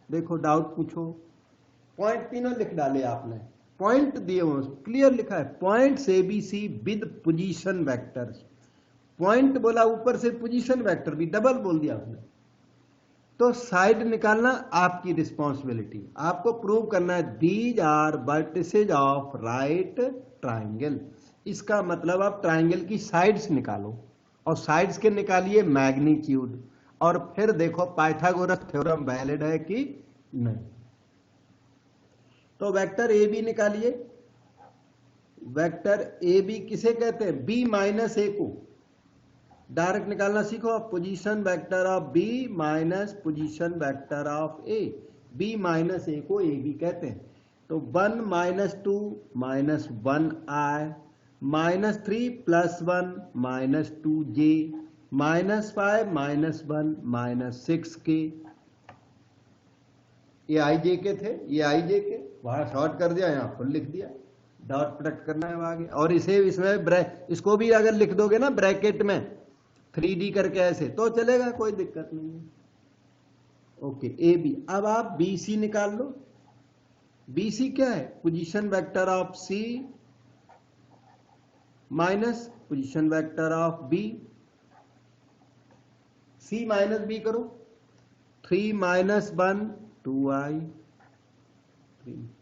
देखो डाउट पूछो, पॉइंट तीनों लिख डाले आपने, पॉइंट दिए हुए क्लियर लिखा है, points A B C with position vectors. Point बोला ऊपर से, पोजीशन वेक्टर भी डबल बोल दिया आपने। तो साइड निकालना आपकी रिस्पॉन्सिबिलिटी, आपको प्रूव करना है these are vertices of right triangle. इसका मतलब आप ट्राइंगल की साइड्स निकालो, और साइड्स के निकालिए मैग्नीट्यूड, और फिर देखो पाइथागोरस थ्योरम वैलिड है कि नहीं। तो वेक्टर ए बी निकालिए। वेक्टर ए बी किसे कहते हैं? बी माइनस ए को डायरेक्ट निकालना सीखो आप। Position vector of b minus position vector of a, b minus a को ए बी कहते हैं। तो 1 - 2 -1 I, -3 + 1 -2J, -5 -1 -6K। ये आई जे के थे, ये आई जे के, वहां शॉर्ट कर दिया, यहाँ फुल लिख दिया। डॉट प्रोडक्ट करना है आगे, और इसमें इसको भी अगर लिख दोगे ना ब्रैकेट में 3D करके ऐसे तो चलेगा, कोई दिक्कत नहीं है। Okay, A B. अब आप बी सी निकाल लो। बी सी क्या है? Position vector of C minus position vector of B. C minus B करो, 3 - 1 2I,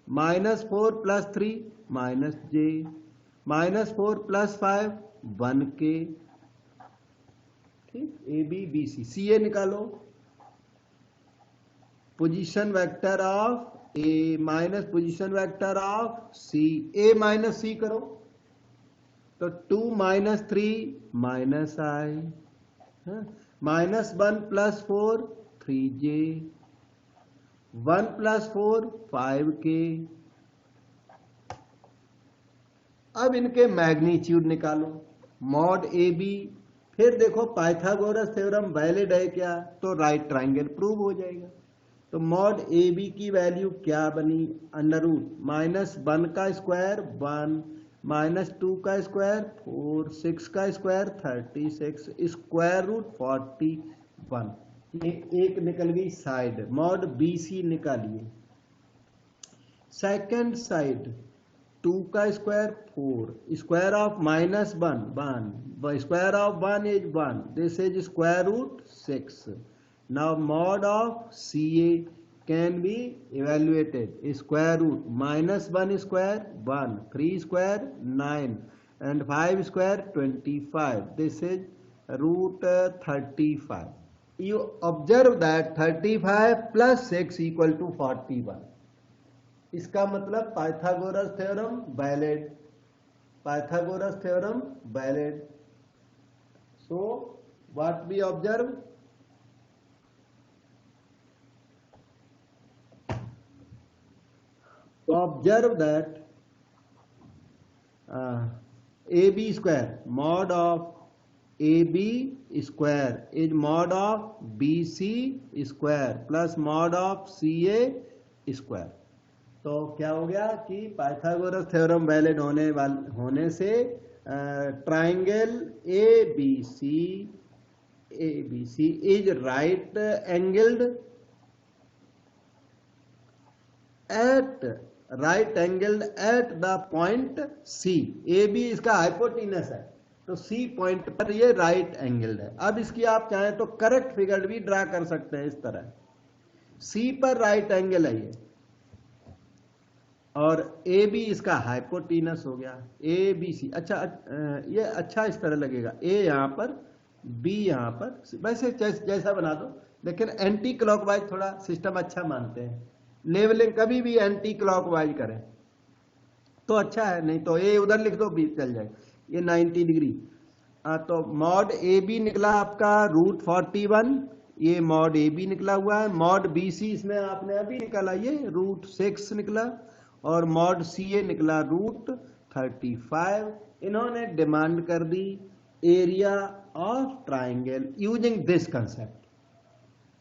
-4 + 3 -J, -4 + 5 1K। ठीक, A B B c. C a निकालो, position vector of a minus position vector of c. A minus c करो तो 2 - 3 -I, -1 + 4 3J, 1 + 4 5K। अब इनके magnitude निकालो, mod a B. फिर देखो पाइथागोरस थ्योरम वैलिड है क्या, तो राइट ट्राइंगल प्रूव हो जाएगा। तो मॉड ए बी की वैल्यू क्या बनी? √-1 का स्क्वायर 1 माइनस 2 का स्क्वायर 4, 6 का स्क्वायर 36, स्क्वायर रूट 41। ये एक निकल गई साइड, मॉड BC निकालिए। सेकंड साइड 2 का square 4, square of minus 1, square of 1 is 1, this is square root 6। Now mod of CA can be evaluated. Square root minus 1 square 1, 3 square 9, and 5 square 25. This is root 35. You observe that 35 plus 6 equal to 41. इसका मतलब Pythagoras theorem valid, Pythagoras theorem valid. So what we observe? Observe that AB square, mod of AB square is mod of BC square plus mod of CA square। तो क्या हो गया कि Pythagoras theorem valid होने से triangle ABC is right angled at the point C। AB इसका hypotenuse है, तो C पॉइंट पर ये राइट एंगल्ड है। अब इसकी आप चाहें तो करेक्ट फिगर भी ड्रा कर सकते हैं इस तरह, C पर राइट एंगल है ये, और AB इसका हाइपोटेनस हो गया, ABC। अच्छा ये अच्छा इस तरह लगेगा, A यहाँ पर, B यहाँ पर, वैसे जैसा बना दो, लेकिन एंटी क्लॉकवाइज थोड़ा सिस्टम अच्छा मानते हैं। लेवलिंग कभी भी एंटी क्लॉकवाइज करें तो अच्छा है, नहीं तो ए उधर लिख दो, बी चल जाए। ये 90 डिग्री। तो मॉड AB निकला आपका रूट 41, ये मॉड AB निकला हुआ है। मॉड BC इसमें आपने अभी निकाला, ये रूट 6 निकला, और मॉड CA निकला रूट 35। इन्होंने डिमांड कर दी area of triangle using this concept.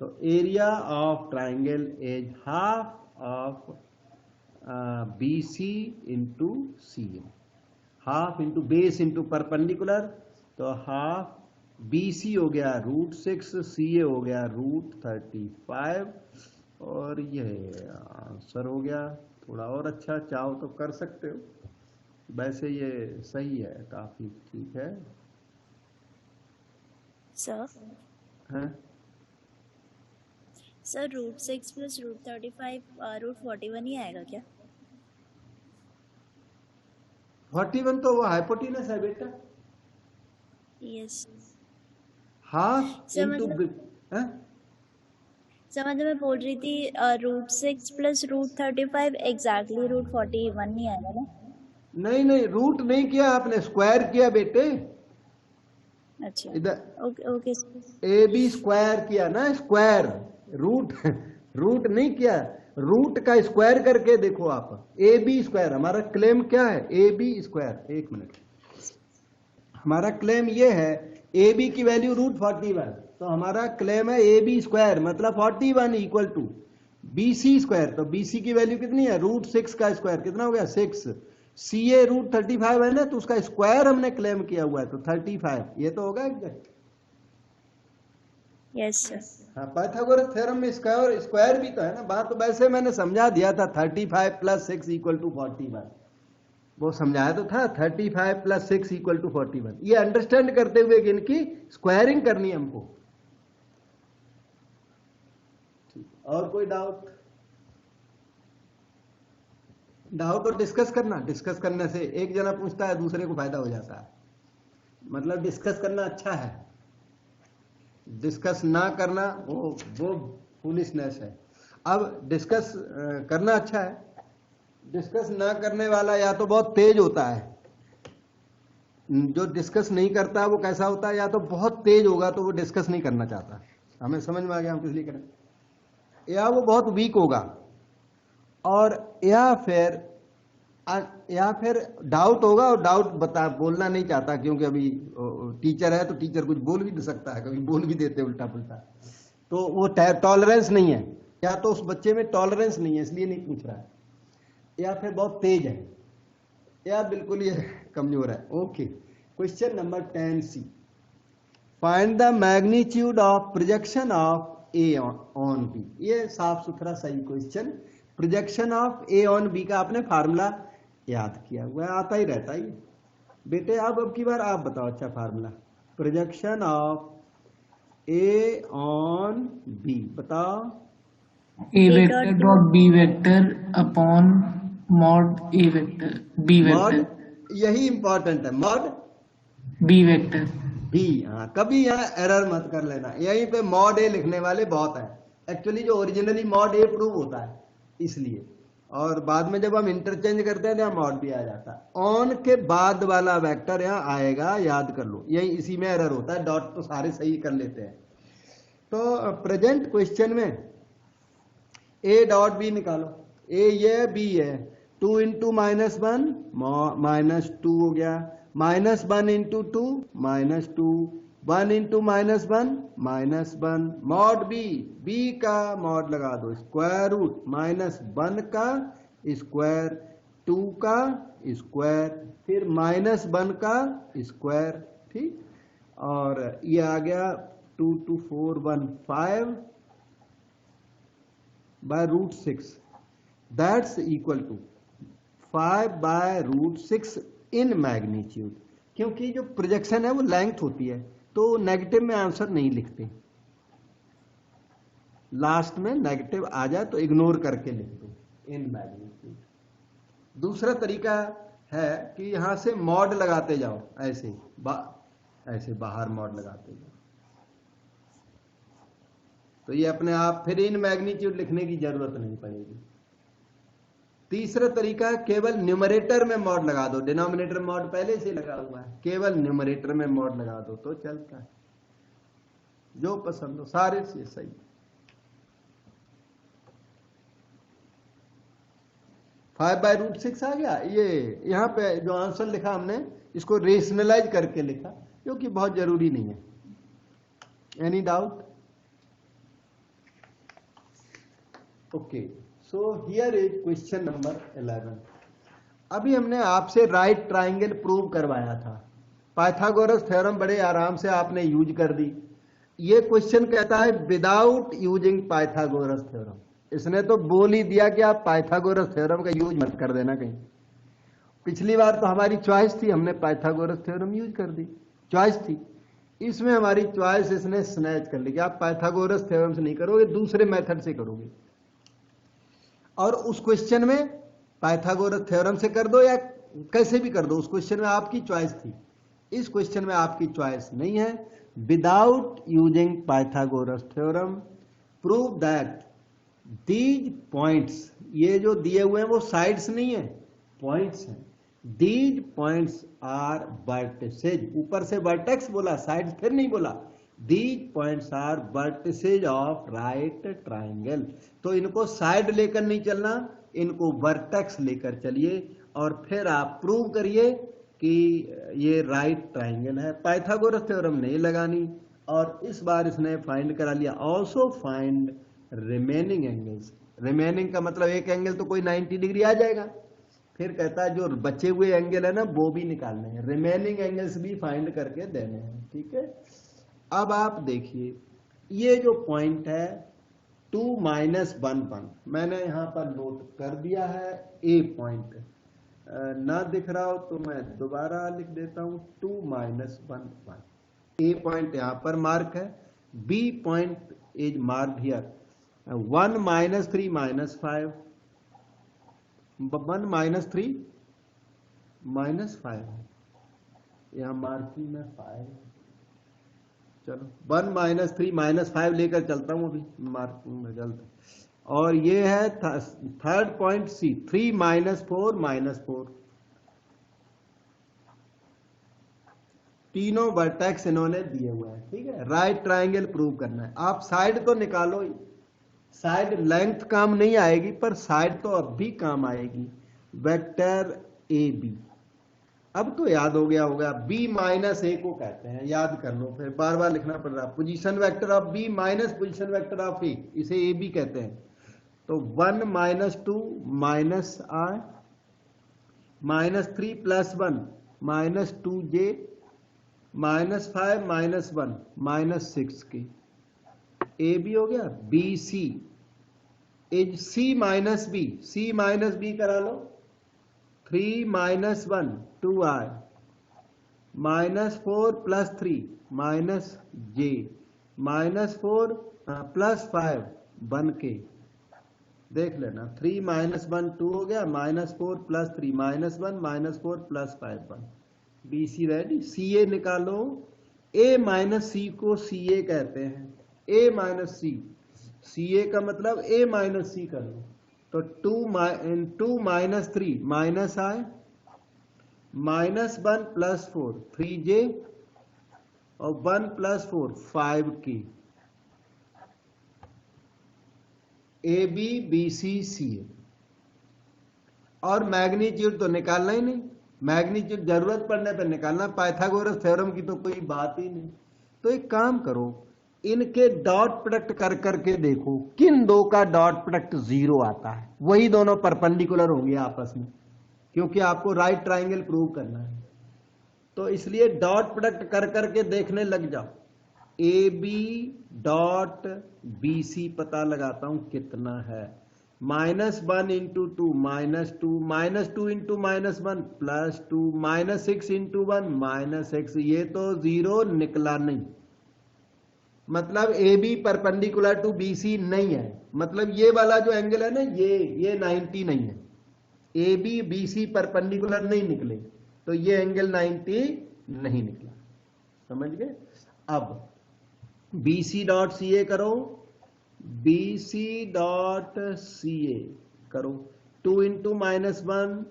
तो area of triangle is half of BC into CA, half into base into perpendicular, तो हाफ BC हो गया रूट 6, CA हो गया रूट 35, और ये आंसर हो गया। थोड़ा और अच्छा चाहो तो कर सकते हो, वैसे ये सही है, काफी ठीक है। Sir root 6 plus root 35 root 41 ही आएगा क्या? 41 तो वो हाइपोटेनस है बेटा। यस हाफ इंटू समझ में बोल रही थी root 6 plus root 35 exactly root 41 नहीं आएगा ना? नहीं रूट नहीं किया आपने, स्क्वायर किया बेटे। अच्छा इधर ओके AB स्क्वायर किया ना, स्क्वायर, रूट नहीं किया, रूट का स्क्वायर करके देखो आप। AB स्क्वायर, हमारा क्लेम क्या है? AB square. एक मिनट, हमारा क्लेम ये है AB की वैल्यू रूट 41, तो हमारा क्लेम है AB स्क्वायर मतलब 41 इक्वल टू BC स्क्वायर। तो BC की वैल्यू कितनी है? रूट 6 का स्क्वायर कितना हो गया? 6। CA रूट 35 है ना, तो उसका स्क्वायर हमने क्लेम किया हुआ है, तो 35। ये तो होगा एग्जैक्ट। Yes sir. हाँ, पाइथागोरस थ्योरम में स्क्वायर भी तो है ना। बात तो वैसे मैंने समझा दिया था, 35 प्लस 6 इक्वल टू 41, वो समझाया तो था। 35 प्लस 6 इक्वल टू 41, ये अंडरस्टैंड करते हुए कि इनकी स्क्वायरिंग करनी है हमको। और कोई डाउट तो डिस्कस करना। डिस्कस करने से एक जना पूछता है, दूसरे को फायदा हो जाता है। मतलब डिस्कस करना अच्छा है, डिस्कस ना करना वो फूलिशनेस है। अब डिस्कस करना अच्छा है। डिस्कस ना करने वाला या तो बहुत तेज होता है, जो डिस्कस नहीं करता वो कैसा होता है? या तो बहुत तेज होगा तो वो डिस्कस नहीं करना चाहता। हमें समझ में आ गया हम किस लिए करें। या वो बहुत वीक होगा, और या फिर डाउट होगा और डाउट बोलना नहीं चाहता, क्योंकि अभी टीचर है तो टीचर कुछ बोल भी नहीं सकता है, कभी बोल भी देते उल्टा पुल्टा, तो वो टॉलरेंस नहीं है, या तो उस बच्चे में टॉलरेंस नहीं है इसलिए नहीं पूछ रहा है, या फिर बहुत तेज है। या बिल्कुल ये कमजोर है। Okay, question number 10C, find the magnitude of projection of A on B. ये साफ सुथरा सही question, projection of A on B का आपने फार्मूला याद किया हुआ है, आता ही रहता है ये। बेटे अब की बार आप बताओ अच्छा formula, projection of A on b बताओ। A vector dot b vector upon mod a vector b mod, vector यही इंपॉर्टेंट है, मॉड बी वेक्टर बी। हाँ, कभी यहाँ एरर मत कर लेना, यहीं पे मॉड ए लिखने वाले बहुत हैं। एक्चुअली जो ओरिजिनली मॉड ए प्रूव होता है इसलिए, और बाद में जब हम इंटरचेंज करते हैं तो मॉड भी आ जाता है। ऑन के बाद वाला वेक्टर यहाँ आएगा, याद कर लो, यही इसी में एरर होता है। डॉट तो सारे सही कर लेते हैं। तो प्रेजेंट क्वेश्चन में ए डॉट बी निकालो, ए ये बी है, 2 इंटू -1 -2 हो गया, -1 into 2 -2, 1 into -1 -1, mod B, B का मॉड लगा दो, स्क्वायर रूट -1 का स्क्वायर, 2 का स्क्वायर, फिर -1 का स्क्वायर, ठीक। और ये आ गया 2 2 4 1 5 by root 6, that's equal to 5 by root 6 in magnitude. क्योंकि जो प्रोजेक्शन है वो लेंथ होती है, तो नेगेटिव में आंसर नहीं लिखते, लास्ट में नेगेटिव आ जाए तो इग्नोर करके लिख दो इन मैग्नीट्यूड। दूसरा तरीका है कि यहां से मॉड लगाते जाओ, ऐसे ऐसे बाहर मॉड लगाते जाओ, तो ये अपने आप फिर इन मैग्नीट्यूड लिखने की जरूरत नहीं पड़ेगी। तीसरा तरीका है केवल न्यूमरेटर में मॉड लगा दो, डिनोमिनेटर मॉड पहले से लगा हुआ है, केवल न्यूमरेटर में मॉड लगा दो तो चलता है, जो पसंद हो, सारे से सही। फाइव बाय रूट 6 आ गया। ये यहां पे जो आंसर लिखा हमने इसको रेशनलाइज करके लिखा, जो कि बहुत जरूरी नहीं है। Any doubt? Okay, so here is question number 11। अभी हमने आपसे राइट ट्राइंगल प्रूव करवाया था, पाइथागोरस थ्योरम बड़े आराम से आपने यूज कर दी। ये क्वेश्चन कहता है विदाउट यूजिंग पाइथागोरस थ्योरम। इसने तो बोल ही दिया कि आप पाइथागोरस थ्योरम का यूज मत कर देना कहीं। पिछली बार तो हमारी चॉइस थी, हमने पाइथागोरस थ्योरम यूज कर दी, चॉइस थी। इसमें हमारी चॉइस इसने स्नैच कर ली कि आप पाइथागोरस थ्योरम से नहीं करोगे, दूसरे मेथड से करोगे। और उस क्वेश्चन में पाइथागोरस थ्योरम से कर दो या कैसे भी कर दो, उस क्वेश्चन में आपकी चॉइस थी। इस क्वेश्चन में आपकी चॉइस नहीं है। Without using Pythagoras theorem prove that these points, ये जो दिए हुए हैं वो साइड्स नहीं है, पॉइंट्स हैं। दीज पॉइंट्स आर वर्टिसेज, ऊपर से वर्टेक्स बोला, साइड्स फिर नहीं बोला। These points are vertices of right triangle। तो इनको साइड लेकर नहीं चलना, इनको वर्टेक्स लेकर चलिए और फिर आप प्रूव करिए कि ये राइट ट्राइंगल है। पाइथागोरस थ्योरम नहीं लगानी, और इस बार इसने फाइंड करा लिया। Also find remaining angles. Remaining का मतलब एक एंगल तो कोई 90 डिग्री आ जाएगा, फिर कहता है जो बचे हुए एंगल है ना वो भी निकालने हैं, रिमेनिंग एंगल्स भी फाइंड करके देने हैं, ठीक है। अब आप देखिए ये जो पॉइंट है 2 -1 1, मैंने यहां पर नोट कर दिया है। ए पॉइंट ना दिख रहा हो तो मैं दोबारा लिख देता हूं, 2 -1 1। ए पॉइंट यहां पर मार्क है, B point is mark here 1 -3 -5, 1 -3 -5 यहां मार्किंग में 5। चलो 1 -3 -5 लेकर चलता हूं अभी मार्किंग में जल्द। और ये है थर्ड पॉइंट सी, 3 -4 -4। तीनों वर्टेक्स इन्होंने दिए हुए हैं, ठीक है। राइट ट्राइंगल प्रूव करना है। आप साइड तो निकालो, साइड लेंथ काम नहीं आएगी पर साइड तो अब भी काम आएगी। वेक्टर ए बी, अब तो याद हो गया होगा, b -a को कहते हैं, याद कर लो, फिर बार बार लिखना पड़ रहा। Position vector of b minus position vector of a, इसे a b कहते हैं। तो 1 -2 -i -3 + 1 -2j -5 -1 -6k। A B हो गया। B C is C minus B करा लो। 3 - 1 2i -4 + 3 -j -4 + 5 1k। देख लेना 3 - 1 2 हो गया, -4 + 3 -1 -4 + 5 1। B C ready. C a निकालो। ए माइनस सी को सी ए कहते हैं। ए माइनस सी, सी ए का मतलब ए माइनस सी कर लो। तो 2 - 3 -i -1 + 4 3j और 1 + 4 5k। A B B c c a. और मैग्नीट्यूड तो निकालना ही नहीं, मैग्नीट्यूड जरूरत पड़ने पर निकालना, पाइथागोरस थ्योरम की तो कोई बात ही नहीं। तो एक काम करो, इनके डॉट प्रोडक्ट कर करके देखो किन दो का डॉट प्रोडक्ट 0 आता है। वही दोनों परपेंडिकुलर होंगे आपस में, क्योंकि आपको राइट ट्राइंगल प्रूव करना है। तो इसलिए डॉट प्रोडक्ट कर करके देखने लग जाओ। A B dot B C पता लगाता हूं कितना है। -1 × 2 -2 -2 × -1 +2 -6 × 1 -6। ये तो 0 निकला नहीं, मतलब A B perpendicular to B C नहीं है। मतलब ये वाला जो एंगल है ना, ये 90 नहीं है। A B B C perpendicular नहीं निकले तो ये एंगल 90 नहीं निकला। समझ गए? अब बी सी डॉट सी ए करो। बी सी डॉट सी ए करो। 2 × -1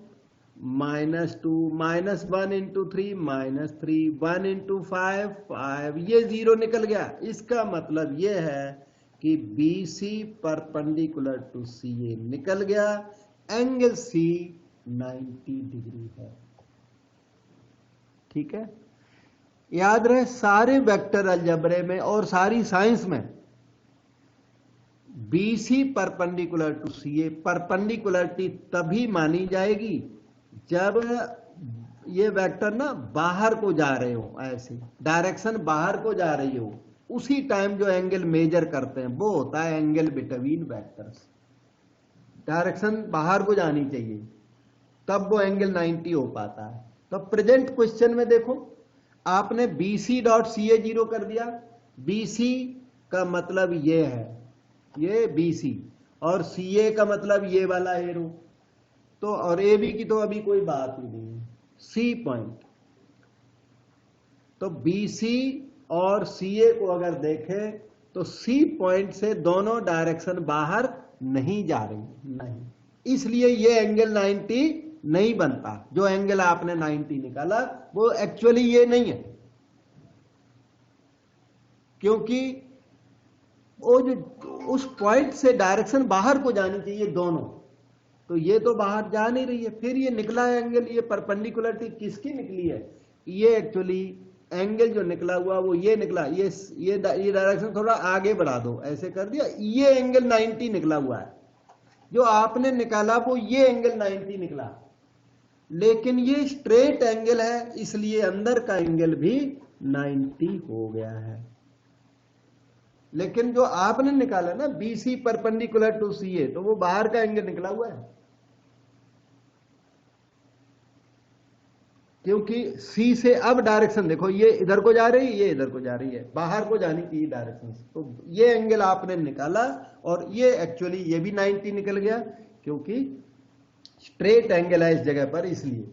-2 -1 × 3 -3 1 × 5 5। ये 0 निकल गया। इसका मतलब ये है कि B C perpendicular to C ए निकल गया। एंगल सी 90 डिग्री है। ठीक है, याद रहे सारे वेक्टर अलजेब्रे में और सारी साइंस में B C perpendicular to C A perpendicularity तभी मानी जाएगी जब ये वेक्टर ना बाहर को जा रहे हो, ऐसे डायरेक्शन बाहर को जा रही हो। उसी टाइम जो एंगल मेजर करते हैं वो होता है एंगल बिटवीन वेक्टर्स। डायरेक्शन बाहर को जानी चाहिए, तब वो एंगल 90 हो पाता है। तो प्रेजेंट क्वेश्चन में देखो, आपने बी सी डॉट सी ए 0 कर दिया। बी सी का मतलब ये है, ये बी सी, और सी ए का मतलब ये वाला एरो। तो और ए बी की तो अभी कोई बात ही नहीं है। सी पॉइंट, तो बी सी और सी ए को अगर देखें तो सी पॉइंट से दोनों डायरेक्शन बाहर नहीं जा रही, नहीं, इसलिए ये एंगल 90 नहीं बनता। जो एंगल आपने 90 निकाला वो एक्चुअली ये नहीं है, क्योंकि वो जो उस पॉइंट से डायरेक्शन बाहर को जानी चाहिए दोनों, तो ये तो बाहर जा नहीं रही है। फिर ये निकला एंगल, ये परपेंडिकुलरिटी किसकी निकली है? ये एक्चुअली एंगल जो निकला हुआ वो ये निकला। ये डायरेक्शन थोड़ा आगे बढ़ा दो, ऐसे कर दिया, ये एंगल 90 निकला हुआ है। जो आपने निकाला वो ये एंगल 90 निकला, लेकिन ये स्ट्रेट एंगल है, इसलिए अंदर का एंगल भी 90 हो गया है। लेकिन जो आपने निकाला ना B C perpendicular to C ए, तो वो बाहर का एंगल निकला हुआ है, क्योंकि सी से अब डायरेक्शन देखो, ये इधर को जा रही है, ये इधर को जा रही है, बाहर को जानी चाहिए डायरेक्शन। तो ये एंगल आपने निकाला और ये एक्चुअली ये भी 90 निकल गया, क्योंकि स्ट्रेट एंगल है इस जगह पर, इसलिए।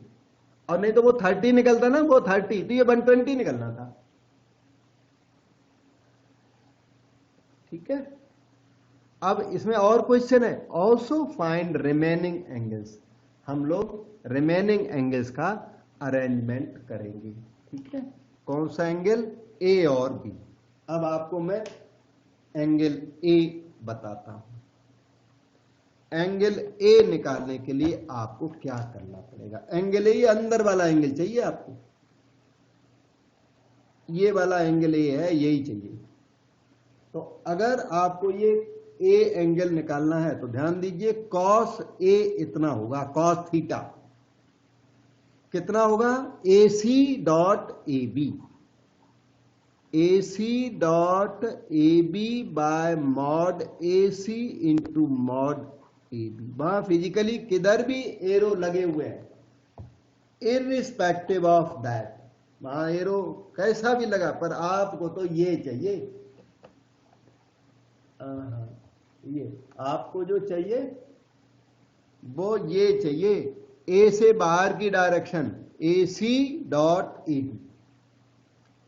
और नहीं तो वो 30 निकलता ना, वो 30, तो ये 120 निकलना था। ठीक है, अब इसमें और क्वेश्चन है, ऑल्सो फाइंड रिमेनिंग एंगल्स। हम लोग रिमेनिंग एंगल्स का अरेंजमेंट करेंगे। ठीक है, कौन सा एंगल? ए और बी। अब आपको मैं एंगल ए बताता हूं। एंगल ए निकालने के लिए आपको क्या करना पड़ेगा? एंगल ए, अंदर वाला एंगल चाहिए आपको, ये वाला एंगल ए है, यही चाहिए। तो अगर आपको ये ए एंगल निकालना है तो ध्यान दीजिए, कॉस ए इतना होगा, कॉस थीटा। कितना होगा a c dot a b, a c dot a b by mod a c into mod a b. वहां फिजिकली किधर भी एरो लगे हुए हैं, इररिस्पेक्टिव ऑफ दैट, वहां एरो कैसा भी लगा, पर आपको तो ये चाहिए, ये आपको जो चाहिए वो ये चाहिए, ए से बाहर की direction a c dot a b,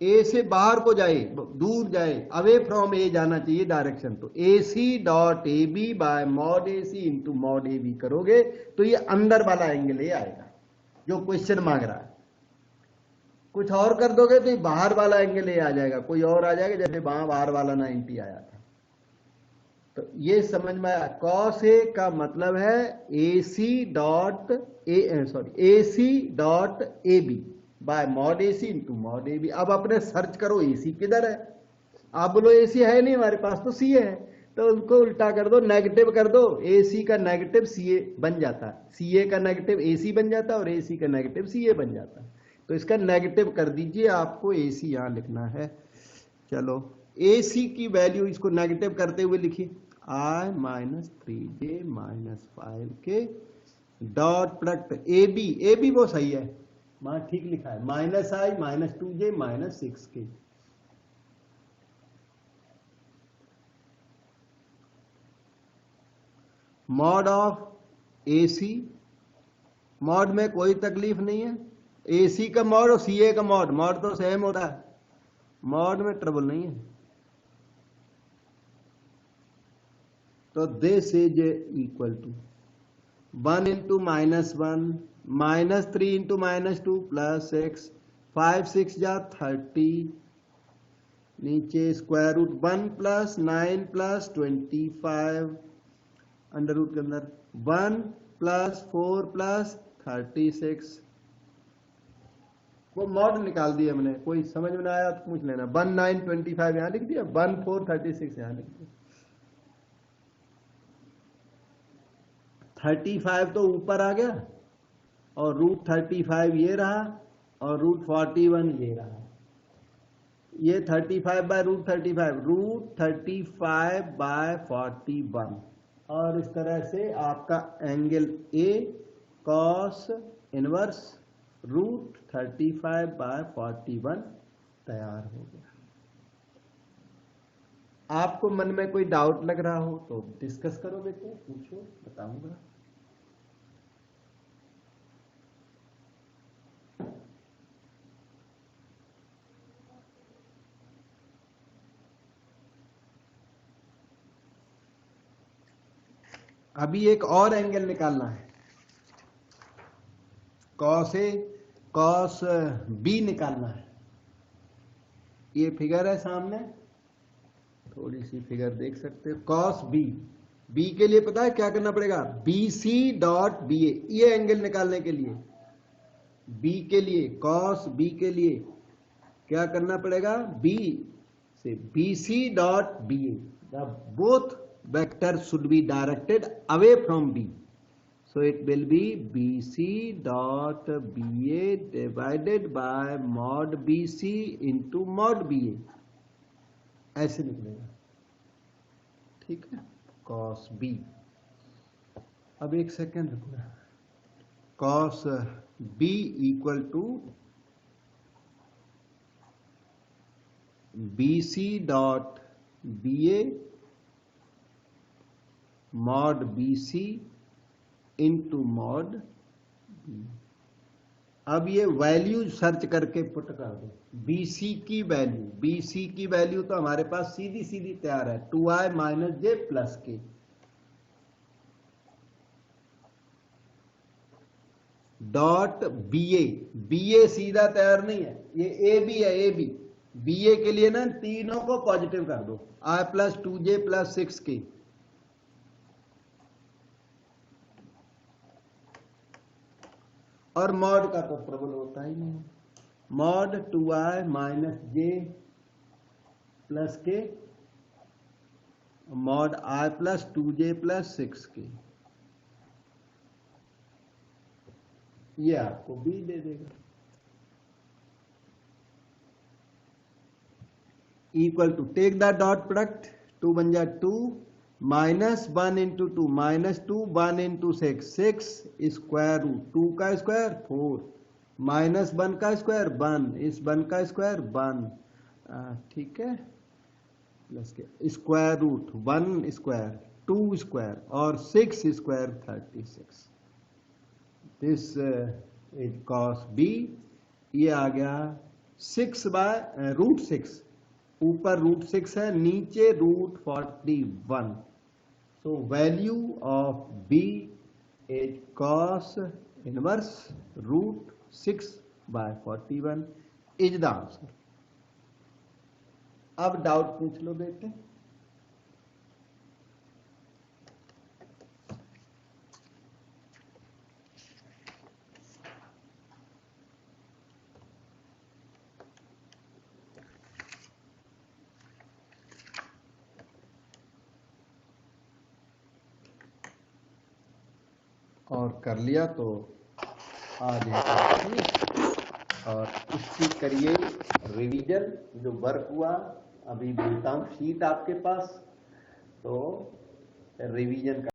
a से बाहर को जाए, दूर जाए, अवे फ्रॉम ए जाना चाहिए डायरेक्शन। तो a c dot a b by mod a c into mod a b करोगे तो ये अंदर वाला एंगल ये आएगा जो क्वेश्चन मांग रहा है। कुछ और कर दोगे तो ये बाहर वाला एंगल ये आ जाएगा, कोई और आ जाएगा, जैसे वहां बाहर वाला 90 आया था। तो ये समझ में आया, कॉस ए का मतलब है a c dot a c dot a b by mod a c into mod a B. अब अपने सर्च करो ए सी किधर है, आप बोलो ए सी है नहीं हमारे पास, तो सी है, तो उनको उल्टा कर दो, नेगेटिव कर दो, ए सी का नेगेटिव सी ए बन जाता है, सी ए का नेगेटिव ए सी बन जाता है और ए सी का नेगेटिव सी ए बन जाता है। तो इसका नेगेटिव कर दीजिए, आपको ए सी यहां लिखना है। चलो ए सी की वैल्यू इसको नेगेटिव करते हुए लिखिए, i minus 3j minus 5k dot product a b वो सही है, वहां ठीक लिखा है, minus i minus 2j minus 6k। Mod of a c, mod में कोई तकलीफ नहीं है, ए सी का मॉड और सी ए का मॉड, मॉड तो सेम होता है, मॉड में ट्रबल नहीं है। तो this is equal to 1 into -1 -3 into -2 plus 6, 5 6 जा 30, नीचे square root 1 plus 9 plus 25 under root के अंदर 1 प्लस 4 प्लस 36। वो मॉड निकाल दिया हमने, कोई समझ में ना आया तो पूछ लेना। 1 9 25 यहां लिख दिया, 1 4 36 यहां लिख दिया। 35 तो ऊपर आ गया और रूट 35 ये रहा और रूट 41 ये रहा, ये 35 बाय रूट 35 बाय 41, और इस तरह से आपका angle A cos inverse root 35 by 41 तैयार हो गया। आपको मन में कोई डाउट लग रहा हो तो डिस्कस करो बेटे, पूछो, बताऊंगा। अभी एक और एंगल निकालना है, कॉस ए कॉस बी निकालना है। ये फिगर है सामने, थोड़ी सी फिगर देख सकते हो, कॉस बी, बी के लिए पता है क्या करना पड़ेगा, बी सी डॉट बी ए, ये एंगल निकालने के लिए बी के लिए, कॉस बी के लिए क्या करना पड़ेगा, बी से B C dot B A, both vector should be directed away from B, so it will be BC dot BA divided by mod BC into mod BA, ऐसे निकलेगा, ठीक है, cos B। अब एक सेकेंड रुकना, cos B equal to BC dot BA mod BC into mod B। अब ये value search करके पुट कर दो, BC की वैल्यू, BC की वैल्यू तो हमारे पास सीधी सीधी तैयार है, 2i माइनस जे प्लस के, डॉट BA सीधा तैयार नहीं है, ये AB है, AB BA के लिए ना तीनों को पॉजिटिव कर दो, i plus 2j plus 6k, और मॉड का तो प्रबल होता ही नहीं, mod 2i minus J plus K mod i plus 2j plus 6k। ये आपको बी दे देगा। Equal to, take the dot product, 2 बन जा 2, -1 इंटू 2 -2, 1 इंटू 6 स्क्वायर रूट 2 का स्क्वायर 4, -1 का स्क्वायर 1, इस 1 का स्क्वायर 1, ठीक है, प्लस के स्क्वायर रूट 1 स्क्वायर 2 स्क्वायर और 6 square 36। This is cos B. ये आ गया 6 बाय रूट 6, ऊपर रूट 6 है, नीचे root 41। So value of B is cos inverse root 6 by 41 is the answer. अब डाउट पूछ लो बेटे। और कर लिया तो आ जाएगा। और इसकी करिए रिवीजन, जो वर्क हुआ अभी भेजता हूँ शीट आपके पास, तो रिवीजन